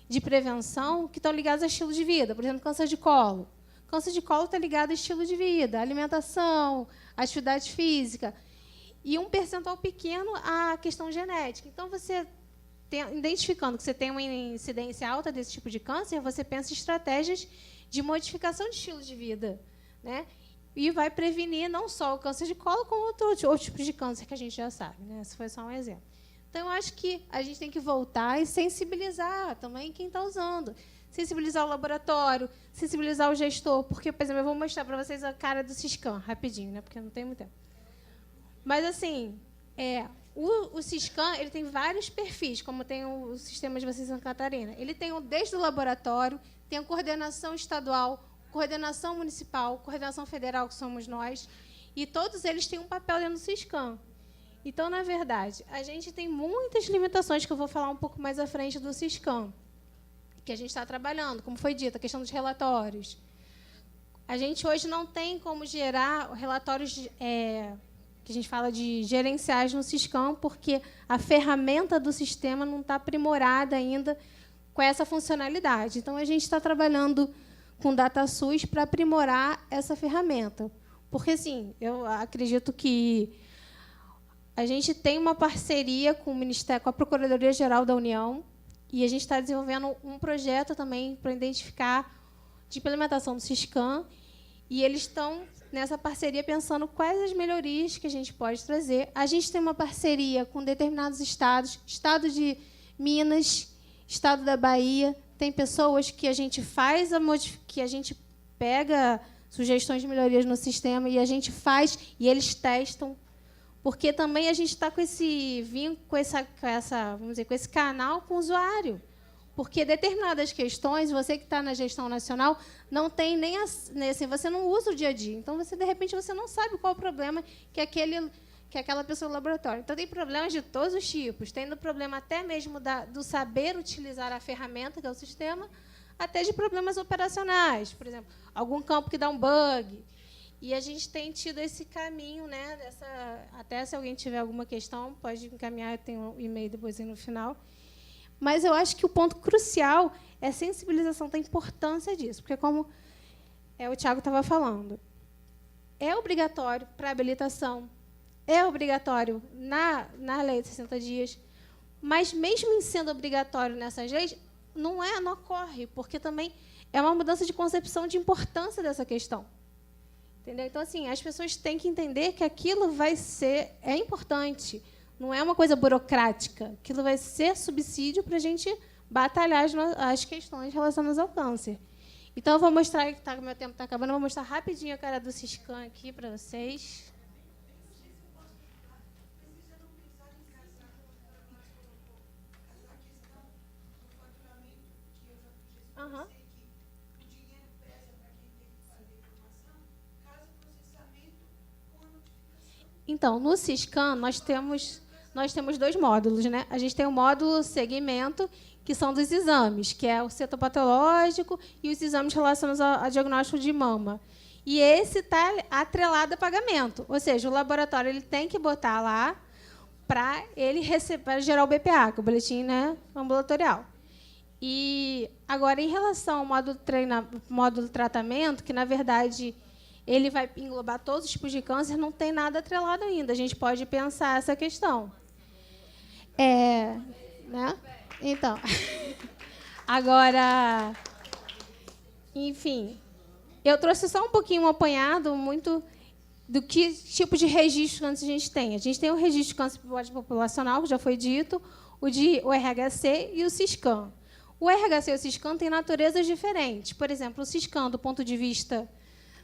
S6: de prevenção que estão ligadas a estilo de vida. Por exemplo, câncer de colo. Câncer de colo está ligado a estilo de vida, alimentação, atividade física. E um percentual pequeno à questão genética. Então, você identificando que você tem uma incidência alta desse tipo de câncer, você pensa em estratégias de modificação de estilo de vida, né? E vai prevenir não só o câncer de colo, como outros tipos de câncer que a gente já sabe, né? Esse foi só um exemplo. Então, eu acho que a gente tem que voltar e sensibilizar também quem está usando. Sensibilizar o laboratório, sensibilizar o gestor. Porque, por exemplo, eu vou mostrar para vocês a cara do Siscam, rapidinho, né? Porque não tem muito tempo. Mas, assim, o Siscam ele tem vários perfis, como tem o sistema de vacina em Santa Catarina. Ele tem desde o laboratório, tem a coordenação estadual, coordenação municipal, coordenação federal, que somos nós, e todos eles têm um papel dentro do Siscam. Então, na verdade, a gente tem muitas limitações, que eu vou falar um pouco mais à frente do Siscam, que a gente está trabalhando, como foi dito, a questão dos relatórios. A gente hoje não tem como gerar relatórios que a gente fala de gerenciais no Siscam, porque a ferramenta do sistema não está aprimorada ainda com essa funcionalidade. Então, a gente está trabalhando com DataSUS para aprimorar essa ferramenta. Porque, assim, eu acredito que a gente tem uma parceria com o Ministério, com a Procuradoria-Geral da União, e a gente está desenvolvendo um projeto também para identificar de implementação do Siscam, e eles estão nessa parceria pensando quais as melhorias que a gente pode trazer. A gente tem uma parceria com determinados estados, estado de Minas, estado da Bahia. Tem pessoas que a gente faz que a gente pega sugestões de melhorias no sistema e a gente faz e eles testam, porque também a gente está com esse vínculo, vamos dizer, com esse canal com o usuário. Porque determinadas questões, você que está na gestão nacional, não tem nem assim, você não usa o dia a dia. Então, de repente, você não sabe qual o problema que aquela pessoa do laboratório. Então, tem problemas de todos os tipos. Tem do problema até mesmo do saber utilizar a ferramenta, que é o sistema, até de problemas operacionais. Por exemplo, algum campo que dá um bug. E a gente tem tido esse caminho, né? Até se alguém tiver alguma questão, pode encaminhar, tem um e-mail depois no final. Mas eu acho que o ponto crucial é a sensibilização da importância disso, porque, como o Tiago estava falando, é obrigatório para habilitação, é obrigatório na lei de 60 dias, mas, mesmo em sendo obrigatório nessas leis, não ocorre, porque também é uma mudança de concepção de importância dessa questão. Entendeu? Então, assim, as pessoas têm que entender que aquilo é importante. Não é uma coisa burocrática. Aquilo vai ser subsídio para a gente batalhar as questões relacionadas ao câncer. Então, eu vou mostrar, que meu tempo está acabando, eu vou mostrar rapidinho a cara do Siscam aqui para vocês. Uhum. Então, no Siscam, nós temos 2 módulos, né? A gente tem o módulo segmento, que são dos exames, que é o citopatológico e os exames relacionados ao diagnóstico de mama. E esse está atrelado a pagamento. Ou seja, o laboratório ele tem que botar lá para ele para gerar o BPA, que é o boletim, né, ambulatorial. E agora, em relação ao módulo tratamento, que, na verdade, ele vai englobar todos os tipos de câncer, não tem nada atrelado ainda. A gente pode pensar essa questão. Né? Então, agora, enfim, eu trouxe só um pouquinho um apanhado muito do que tipo de registro de câncer a gente tem. A gente tem o registro de câncer populacional, que já foi dito, o RHC e o Siscam. O RHC e o Siscam têm naturezas diferentes. Por exemplo, o Siscam, do ponto de vista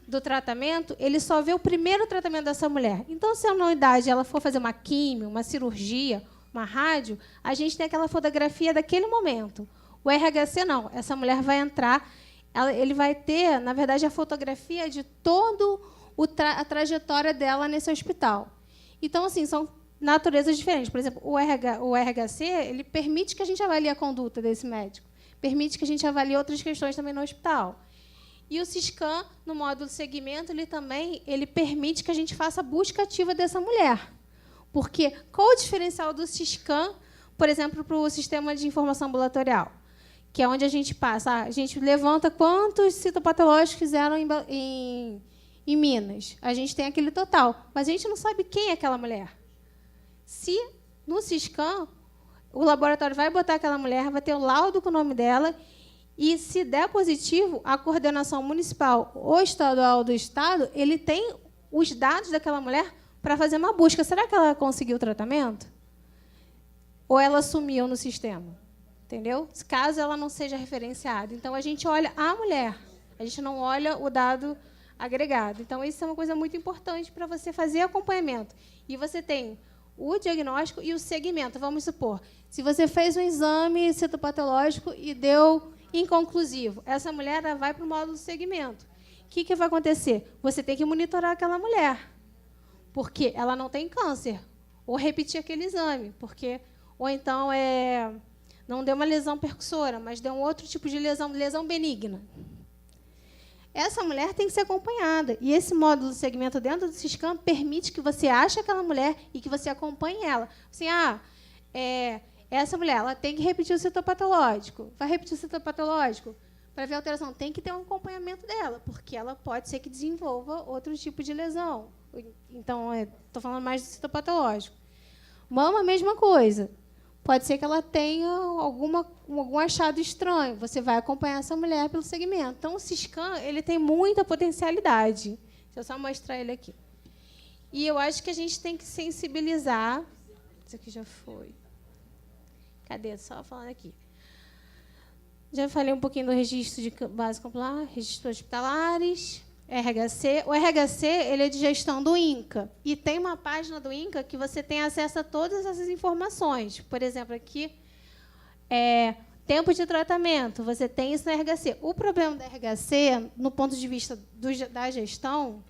S6: do tratamento, ele só vê o primeiro tratamento dessa mulher. Então, se a anuidade ela for fazer uma químio, uma cirurgia, uma rádio, a gente tem aquela fotografia daquele momento. O RHC não. Essa mulher vai entrar, ele vai ter, na verdade, a fotografia de toda a trajetória dela nesse hospital. Então, assim, são naturezas diferentes. Por exemplo, o RHC ele permite que a gente avalie a conduta desse médico, permite que a gente avalie outras questões também no hospital. E o Siscam, no módulo segmento, ele permite que a gente faça a busca ativa dessa mulher. Porque qual o diferencial do Siscam, por exemplo, para o sistema de informação ambulatorial? Que é onde a gente passa. A gente levanta quantos citopatológicos fizeram em Minas. A gente tem aquele total. Mas a gente não sabe quem é aquela mulher. Se no Siscam, o laboratório vai botar aquela mulher, vai ter o laudo com o nome dela, e, se der positivo, a coordenação municipal ou estadual do Estado, ele tem os dados daquela mulher para fazer uma busca. Será que ela conseguiu o tratamento? Ou ela sumiu no sistema? Entendeu? Caso ela não seja referenciada. Então, a gente olha a mulher, a gente não olha o dado agregado. Então, isso é uma coisa muito importante para você fazer acompanhamento. E você tem o diagnóstico e o segmento. Vamos supor, se você fez um exame citopatológico e deu inconclusivo, essa mulher ela vai para o módulo segmento. O que vai acontecer? Você tem que monitorar aquela mulher, porque ela não tem câncer, ou repetir aquele exame, ou então não deu uma lesão percussora, mas deu um outro tipo de lesão benigna. Essa mulher tem que ser acompanhada. E esse módulo de segmento dentro do Siscam permite que você ache aquela mulher e que você acompanhe ela. Assim, essa mulher ela tem que repetir o citopatológico. Vai repetir o citopatológico? Para ver a alteração, tem que ter um acompanhamento dela, porque ela pode ser que desenvolva outro tipo de lesão. Então, estou falando mais do citopatológico. Mama, a mesma coisa. Pode ser que ela tenha algum achado estranho. Você vai acompanhar essa mulher pelo segmento. Então, o Siscam ele tem muita potencialidade. Deixa eu só mostrar ele aqui. E eu acho que a gente tem que sensibilizar. Isso aqui já foi. Cadê? Só falando aqui. Já falei um pouquinho do registro de base complementar, registro hospitalares, RHC. O RHC ele é de gestão do INCA. E tem uma página do INCA que você tem acesso a todas essas informações. Por exemplo, aqui, tempo de tratamento. Você tem isso no RHC. O problema do RHC, no ponto de vista da gestão,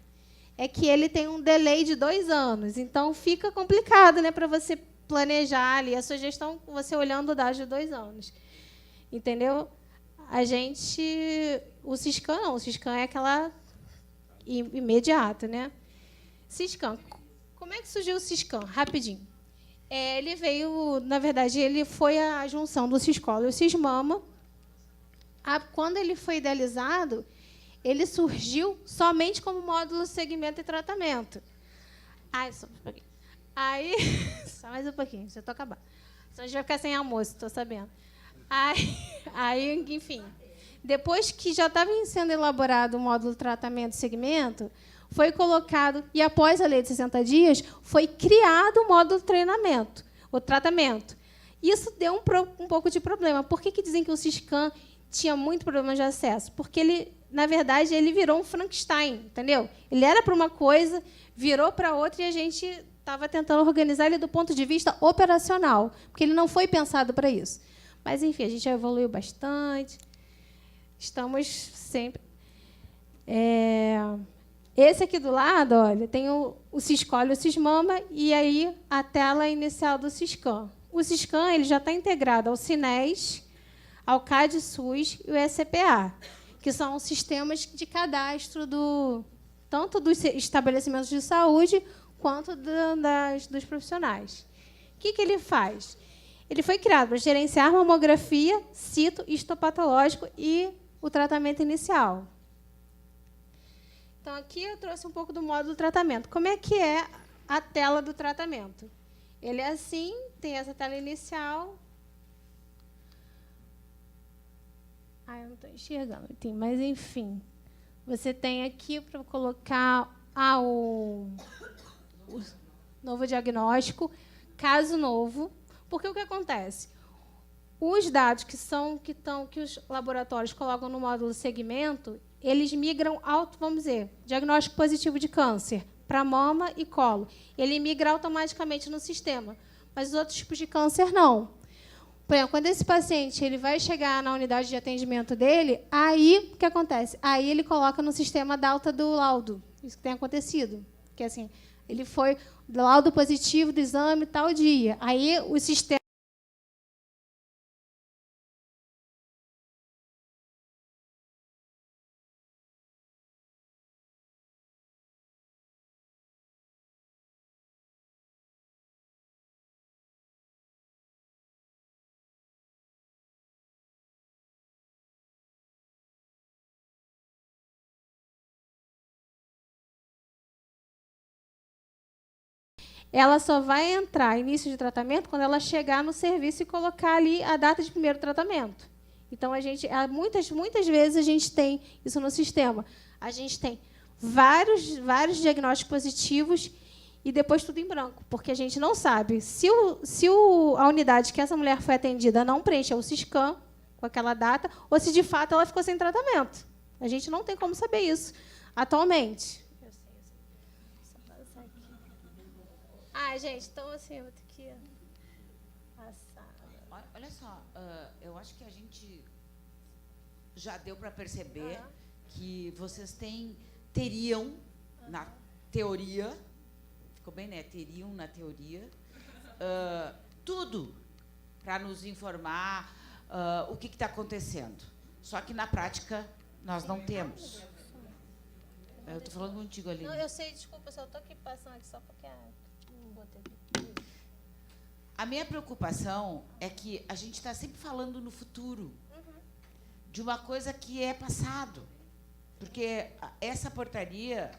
S6: é que ele tem um delay de 2 anos. Então, fica complicado, né, para você planejar ali a sua gestão, você olhando o dado de 2 anos. Entendeu? O Siscam não. O Siscam é aquela imediata, né? Siscam. Como é que surgiu o Siscam? Rapidinho. Ele veio, na verdade, ele foi a junção do Siscolo e o Sismama. Quando ele foi idealizado, ele surgiu somente como módulo segmento e tratamento. Só um pouquinho. Só mais um pouquinho, já estou acabando. Senão a gente vai ficar sem almoço, estou sabendo. Enfim, depois que já estava sendo elaborado o módulo tratamento e segmento, foi colocado, e após a lei de 60 dias, foi criado o módulo treinamento, o tratamento. Isso deu um pouco de problema. Por que dizem que o Siscam tinha muito problema de acesso? Porque ele, na verdade, ele virou um Frankenstein, entendeu? Ele era para uma coisa, virou para outra, e a gente estava tentando organizar ele do ponto de vista operacional, porque ele não foi pensado para isso. Mas, enfim, a gente já evoluiu bastante. Estamos sempre... Esse aqui do lado, olha, tem o Siscolo e o Sismama, e aí a tela inicial do Siscam. O Siscam ele já está integrado ao SINES, ao CAD-SUS e o SCPA, que são sistemas de cadastro tanto dos estabelecimentos de saúde quanto dos profissionais. O que ele faz? Ele foi criado para gerenciar mamografia, cito, histopatológico e o tratamento inicial. Então, aqui eu trouxe um pouco do módulo do tratamento. Como é que é a tela do tratamento? Ele é assim, tem essa tela inicial. Eu não estou enxergando, mas, enfim. Você tem aqui para colocar o novo diagnóstico, caso novo. Porque o que acontece? Os dados que os laboratórios colocam no módulo segmento, eles migram vamos dizer, diagnóstico positivo de câncer para mama e colo. Ele migra automaticamente no sistema, mas os outros tipos de câncer não. Por exemplo, quando esse paciente ele vai chegar na unidade de atendimento dele, aí o que acontece? Aí ele coloca no sistema da alta do laudo. Isso que tem acontecido. Que assim, ele foi laudo positivo do exame tal dia. Aí o sistema ela só vai entrar início de tratamento quando ela chegar no serviço e colocar ali a data de primeiro tratamento. Então, muitas vezes a gente tem isso no sistema. A gente tem vários diagnósticos positivos e depois tudo em branco, porque a gente não sabe se a unidade que essa mulher foi atendida não preencheu o Siscam com aquela data, ou se, de fato, ela ficou sem tratamento. A gente não tem como saber isso atualmente. Gente, então, assim, eu vou ter que passar.
S7: Olha só, eu acho que a gente já deu para perceber que vocês teriam, na teoria, ficou bem, né? Teriam, na teoria, tudo para nos informar o que está acontecendo. Só que, na prática, nós não temos. Eu estou falando contigo, Aline.
S6: Não, eu sei, desculpa, eu estou aqui passando aqui só porque não botei.
S7: A minha preocupação é que a gente está sempre falando no futuro, de uma coisa que é passado. Porque essa portaria,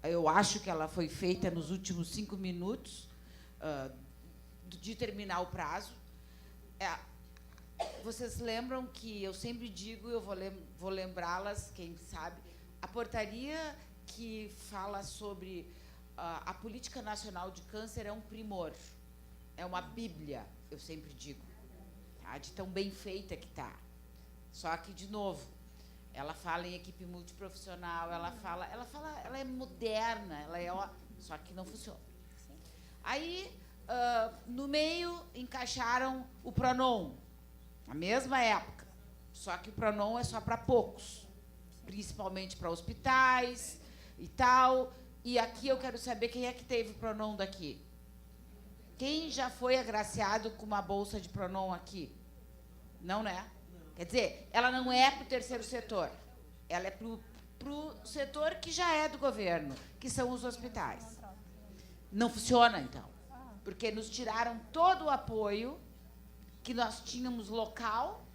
S7: eu acho que ela foi feita nos últimos 5 minutos de terminar o prazo. Vocês lembram que eu sempre digo, eu vou lembrá-las, quem sabe, a portaria que fala sobre a Política Nacional de Câncer é um primor, é uma bíblia, eu sempre digo, tá? De tão bem feita que está. Só que, de novo, ela fala em equipe multiprofissional, ela é moderna, só que não funciona. Aí, no meio, encaixaram o Pronon, na mesma época, só que o Pronon é só para poucos, principalmente para hospitais e tal. E aqui eu quero saber quem é que teve Pronon daqui. Quem já foi agraciado com uma bolsa de Pronon aqui? Não, né? Quer dizer, ela não é para o terceiro setor, ela é para o setor que já é do governo, que são os hospitais. Não funciona, então, porque nos tiraram todo o apoio que nós tínhamos local,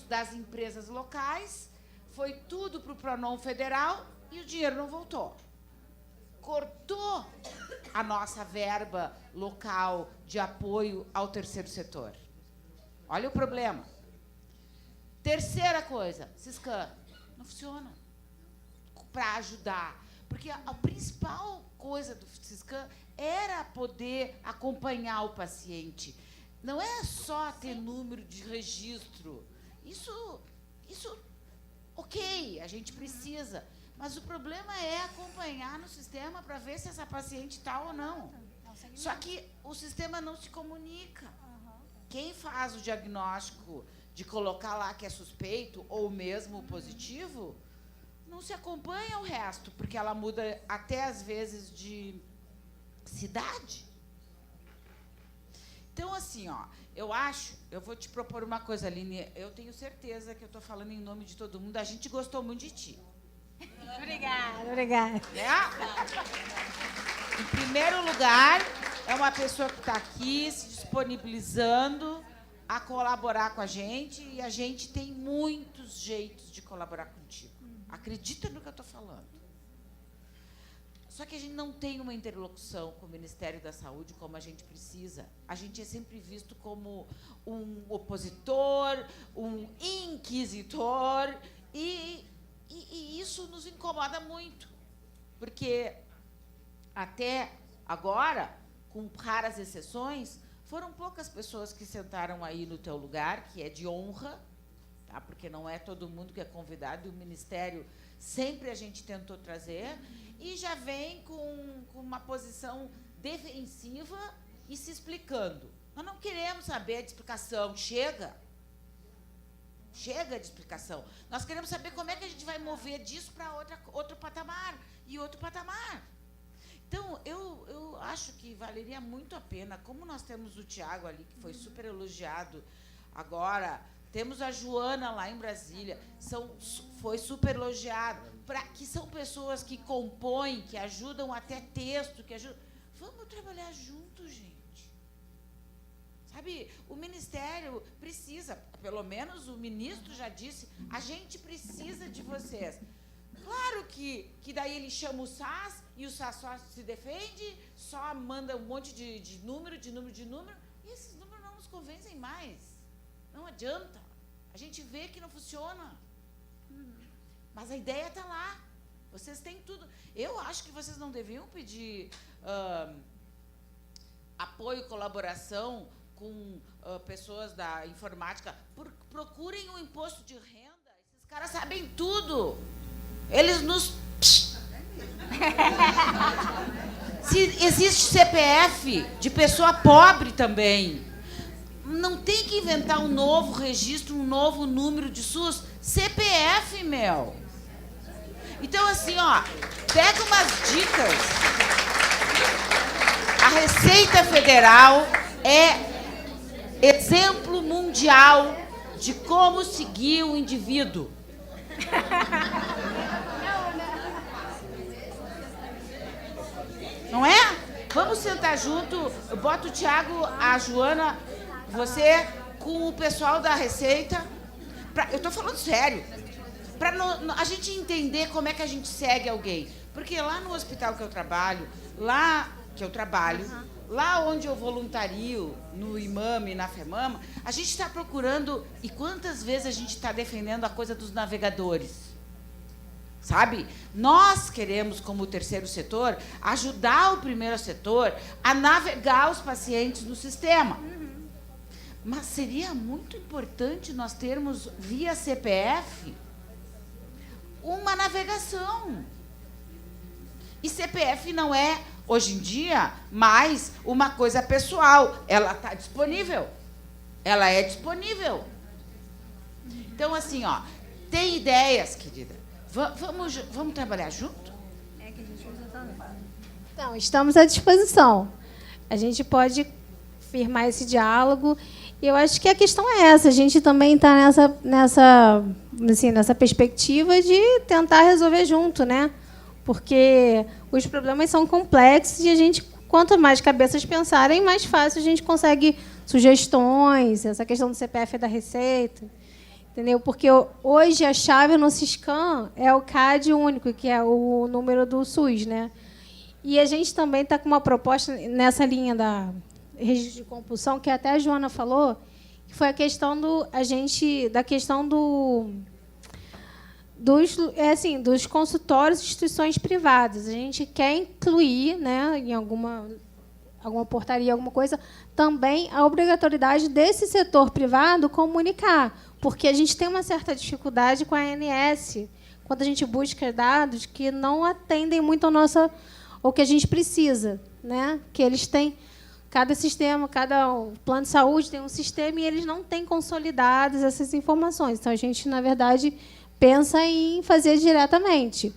S7: das empresas locais, foi tudo para o Pronon federal e o dinheiro não voltou. Cortou a nossa verba local de apoio ao terceiro setor. Olha o problema. Terceira coisa, Siscam, não funciona para ajudar. Porque a principal coisa do Siscam era poder acompanhar o paciente. Não é só ter número de registro. Isso, ok, a gente precisa. Mas o problema é acompanhar no sistema para ver se essa paciente está ou não. Só que o sistema não se comunica. Quem faz o diagnóstico de colocar lá que é suspeito ou mesmo positivo, não se acompanha o resto, porque ela muda até, às vezes, de cidade. Então, assim, eu vou te propor uma coisa, Aline, eu tenho certeza que eu estou falando em nome de todo mundo, a gente gostou muito de ti.
S6: Obrigada.
S7: Né? Em primeiro lugar, é uma pessoa que está aqui se disponibilizando a colaborar com a gente, e a gente tem muitos jeitos de colaborar contigo. Acredita no que eu estou falando. Só que a gente não tem uma interlocução com o Ministério da Saúde como a gente precisa. A gente é sempre visto como um opositor, um inquisitor, e isso nos incomoda muito. Porque até agora, com raras exceções, foram poucas pessoas que sentaram aí no teu lugar, que é de honra, tá? Porque não é todo mundo que é convidado, e o Ministério sempre a gente tentou trazer, e já vem com uma posição defensiva e se explicando. Nós não queremos saber de explicação, chega de explicação. Nós queremos saber como é que a gente vai mover disso para outro patamar e outro patamar. Então, eu acho que valeria muito a pena, como nós temos o Tiago ali, que foi super elogiado agora, temos a Joana lá em Brasília, foi super elogiado, que são pessoas que compõem, que ajudam até texto, que ajudam. Vamos trabalhar juntos, gente. Sabe, o Ministério precisa, pelo menos o ministro já disse, a gente precisa de vocês. Claro que daí ele chama o SAS e o SAS só se defende, só manda um monte de número, e esses números não nos convencem mais. Não adianta. A gente vê que não funciona. Mas a ideia está lá. Vocês têm tudo. Eu acho que vocês não deviam pedir apoio, colaboração com pessoas da informática. Procurem o imposto de renda. Esses caras sabem tudo. Eles nos... Se existe CPF de pessoa pobre também. Não tem que inventar um novo registro, um novo número de SUS. CPF, meu. Então, assim, ó, pega umas dicas. A Receita Federal é exemplo mundial de como seguir o indivíduo. Não é? Vamos sentar junto. Eu boto o Tiago, a Joana, você com o pessoal da Receita. Eu estou falando sério. Para a gente entender como é que a gente segue alguém. Porque lá no hospital que eu trabalho, lá onde eu voluntario, no IMAME, na FEMAMA, a gente está procurando... E quantas vezes a gente está defendendo a coisa dos navegadores? Sabe? Nós queremos, como terceiro setor, ajudar o primeiro setor a navegar os pacientes no sistema. Mas seria muito importante nós termos, via CPF, uma navegação. E CPF não é, hoje em dia, mais uma coisa pessoal. Ela está disponível. Ela é disponível. Então, assim, ó, tem ideias, querida. Vamos trabalhar junto?
S6: Então, estamos à disposição. A gente pode firmar esse diálogo. E eu acho que a questão é essa. A gente também está nessa perspectiva de tentar resolver junto, né? Porque os problemas são complexos e a gente, quanto mais cabeças pensarem, mais fácil a gente consegue sugestões. Essa questão do CPF é da Receita. Entendeu? Porque hoje a chave no Siscam é o CAD único, que é o número do SUS, né? E a gente também está com uma proposta nessa linha da registro de compulsão, que até a Joana falou, que foi a questão dos consultórios e instituições privadas. A gente quer incluir, né, em alguma portaria, alguma coisa, também a obrigatoriedade desse setor privado comunicar, porque a gente tem uma certa dificuldade com a ANS, quando a gente busca dados que não atendem muito ao que a gente precisa, né? Que eles têm, cada sistema, cada plano de saúde tem um sistema e eles não têm consolidadas essas informações. Então, a gente, na verdade, pensa em fazer diretamente.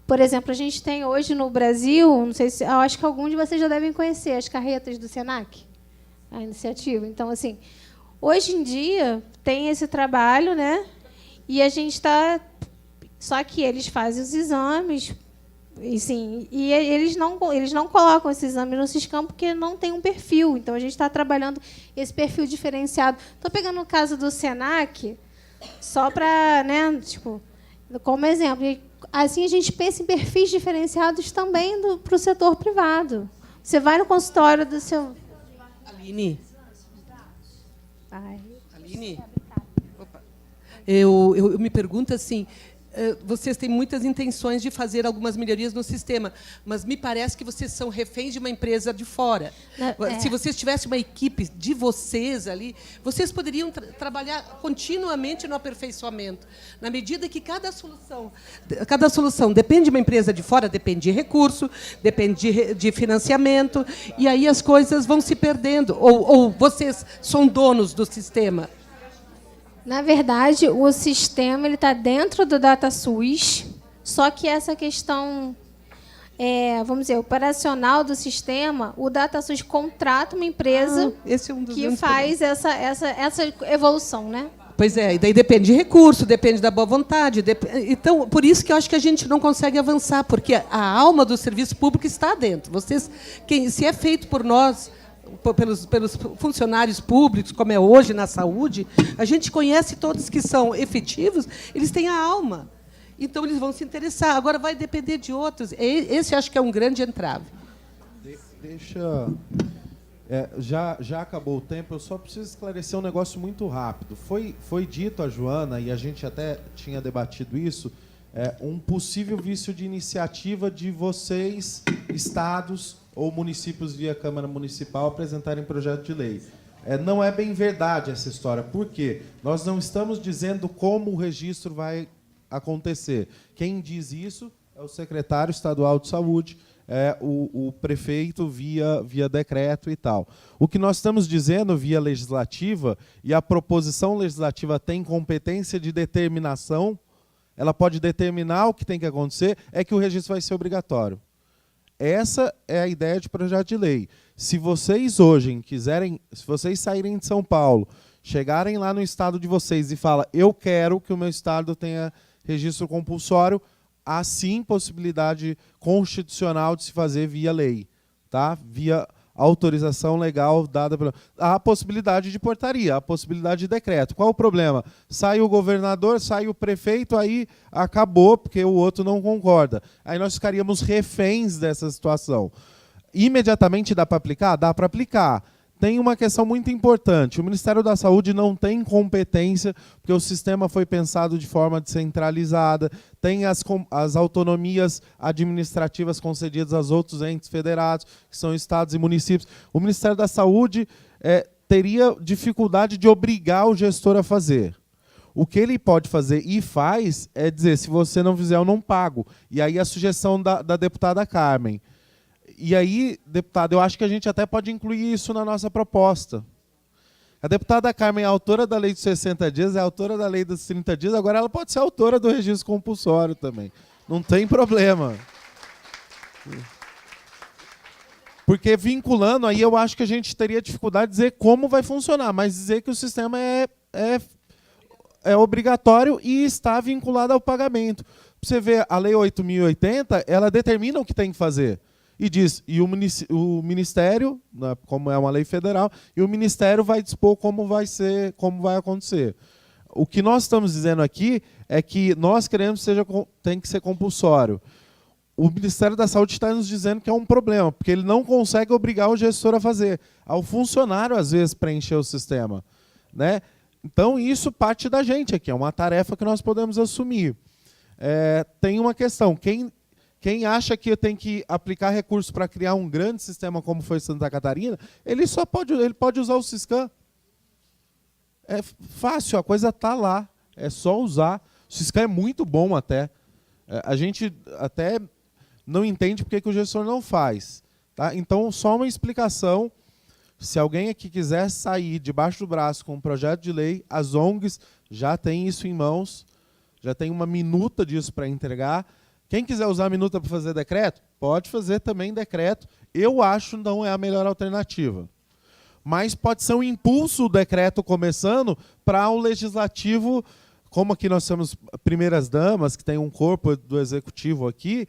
S6: Por exemplo, a gente tem hoje no Brasil, não sei se, eu acho que alguns de vocês já devem conhecer as carretas do SENAC, a iniciativa. Então, assim, hoje em dia tem esse trabalho, né? E a gente está, só que eles fazem os exames, e sim, e eles não colocam esses exames no Siscam porque não tem um perfil. Então a gente está trabalhando esse perfil diferenciado. Estou pegando o caso do SENAC só para, né, tipo, como exemplo. E assim a gente pensa em perfis diferenciados também para o setor privado. Você vai no consultório do seu...
S3: Aline.
S6: Ai.
S3: Aline. Opa. Eu me pergunto assim, vocês têm muitas intenções de fazer algumas melhorias no sistema, mas me parece que vocês são reféns de uma empresa de fora. Se vocês tivessem uma equipe de vocês ali, vocês poderiam trabalhar continuamente no aperfeiçoamento. Na medida que cada solução depende de uma empresa de fora, depende de recurso, depende de financiamento, e aí as coisas vão se perdendo. Ou vocês são donos do sistema?
S6: Na verdade, o sistema está dentro do DataSUS, só que essa questão, vamos dizer, operacional do sistema, o DataSUS contrata uma empresa que faz essa evolução, né?
S3: Pois é, e daí depende de recurso, depende da boa vontade. Então, por isso que eu acho que a gente não consegue avançar, porque a alma do serviço público está dentro. Se é feito por nós, pelos funcionários públicos, como é hoje na saúde, a gente conhece todos que são efetivos, eles têm a alma. então eles vão se interessar. Agora vai depender de outros. Esse acho que é um grande entrave.
S2: Deixa... já acabou o tempo, eu só preciso esclarecer um negócio muito rápido. Foi dito a Joana, e a gente até tinha debatido isso, um possível vício de iniciativa de vocês, estados ou municípios via Câmara Municipal, apresentarem projeto de lei. Não é bem verdade essa história. Por quê? Nós não estamos dizendo como o registro vai acontecer. Quem diz isso é o secretário estadual de saúde, o prefeito via decreto e tal. O que nós estamos dizendo via legislativa, e a proposição legislativa tem competência de determinação, ela pode determinar o que tem que acontecer, é que o registro vai ser obrigatório. Essa é a ideia de projeto de lei. Se vocês hoje quiserem, se vocês saírem de São Paulo, chegarem lá no estado de vocês e falam, eu quero que o meu estado tenha registro compulsório, há sim possibilidade constitucional de se fazer via lei, tá? Via autorização legal dada pela... Há a possibilidade de portaria, há a possibilidade de decreto. Qual o problema? Sai o governador, sai o prefeito, aí acabou, porque o outro não concorda. Aí nós ficaríamos reféns dessa situação. Imediatamente dá para aplicar? Dá para aplicar. Tem uma questão muito importante. O Ministério da Saúde não tem competência, porque o sistema foi pensado de forma descentralizada, tem as autonomias administrativas concedidas aos outros entes federados, que são estados e municípios. O Ministério da Saúde teria dificuldade de obrigar o gestor a fazer. O que ele pode fazer e faz é dizer, se você não fizer, eu não pago. E aí a sugestão da deputada Carmen. E aí, deputado, eu acho que a gente até pode incluir isso na nossa proposta. A deputada Carmen é autora da lei dos 60 dias, é autora da lei dos 30 dias, agora ela pode ser autora do registro compulsório também. Não tem problema. Porque vinculando, aí eu acho que a gente teria dificuldade de dizer como vai funcionar, mas dizer que o sistema é obrigatório e está vinculado ao pagamento. Você vê, a lei 8.080, ela determina o que tem que fazer. E diz, e o Ministério, como é uma lei federal, e o Ministério vai dispor como vai acontecer. O que nós estamos dizendo aqui é que nós queremos que tem que ser compulsório. O Ministério da Saúde está nos dizendo que é um problema, porque ele não consegue obrigar o gestor a fazer. Ao funcionário, às vezes, preencher o sistema, né? Então, isso parte da gente aqui, é uma tarefa que nós podemos assumir. Tem uma questão, quem acha que tem que aplicar recurso para criar um grande sistema como foi Santa Catarina, ele pode usar o Siscam. É fácil, a coisa está lá, é só usar. O Siscam é muito bom até. A gente até não entende porque que o gestor não faz. Tá? Então, só uma explicação. Se alguém aqui quiser sair debaixo do braço com um projeto de lei, as ONGs já têm isso em mãos, já tem uma minuta disso para entregar. Quem quiser usar a minuta para fazer decreto, pode fazer também decreto. Eu acho que não é a melhor alternativa. Mas pode ser um impulso o decreto começando para o legislativo, como aqui nós temos primeiras damas, que tem um corpo do executivo aqui,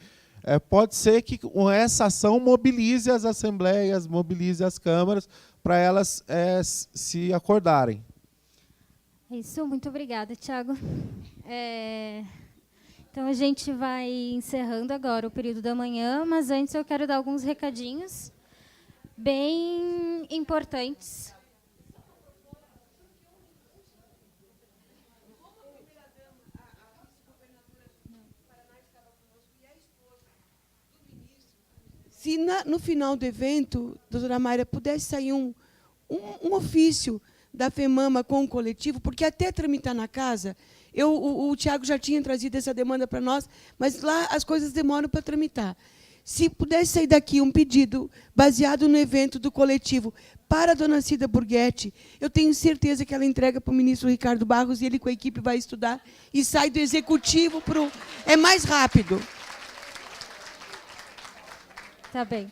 S2: pode ser que com essa ação mobilize as assembleias, mobilize as câmaras, para elas se acordarem.
S1: Isso, muito obrigada, Tiago. Então, a gente vai encerrando agora o período da manhã, mas antes eu quero dar alguns recadinhos bem importantes.
S8: Se no final do evento, doutora Mayra, pudesse sair um ofício da FEMAMA com o coletivo, porque até tramitar na casa, o Tiago já tinha trazido essa demanda para nós, mas lá as coisas demoram para tramitar. Se pudesse sair daqui um pedido baseado no evento do coletivo para a dona Cida Burghetti, eu tenho certeza que ela entrega para o ministro Ricardo Barros e ele com a equipe vai estudar e sai do executivo para o... É mais rápido.
S1: Tá bem.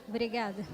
S1: Obrigada.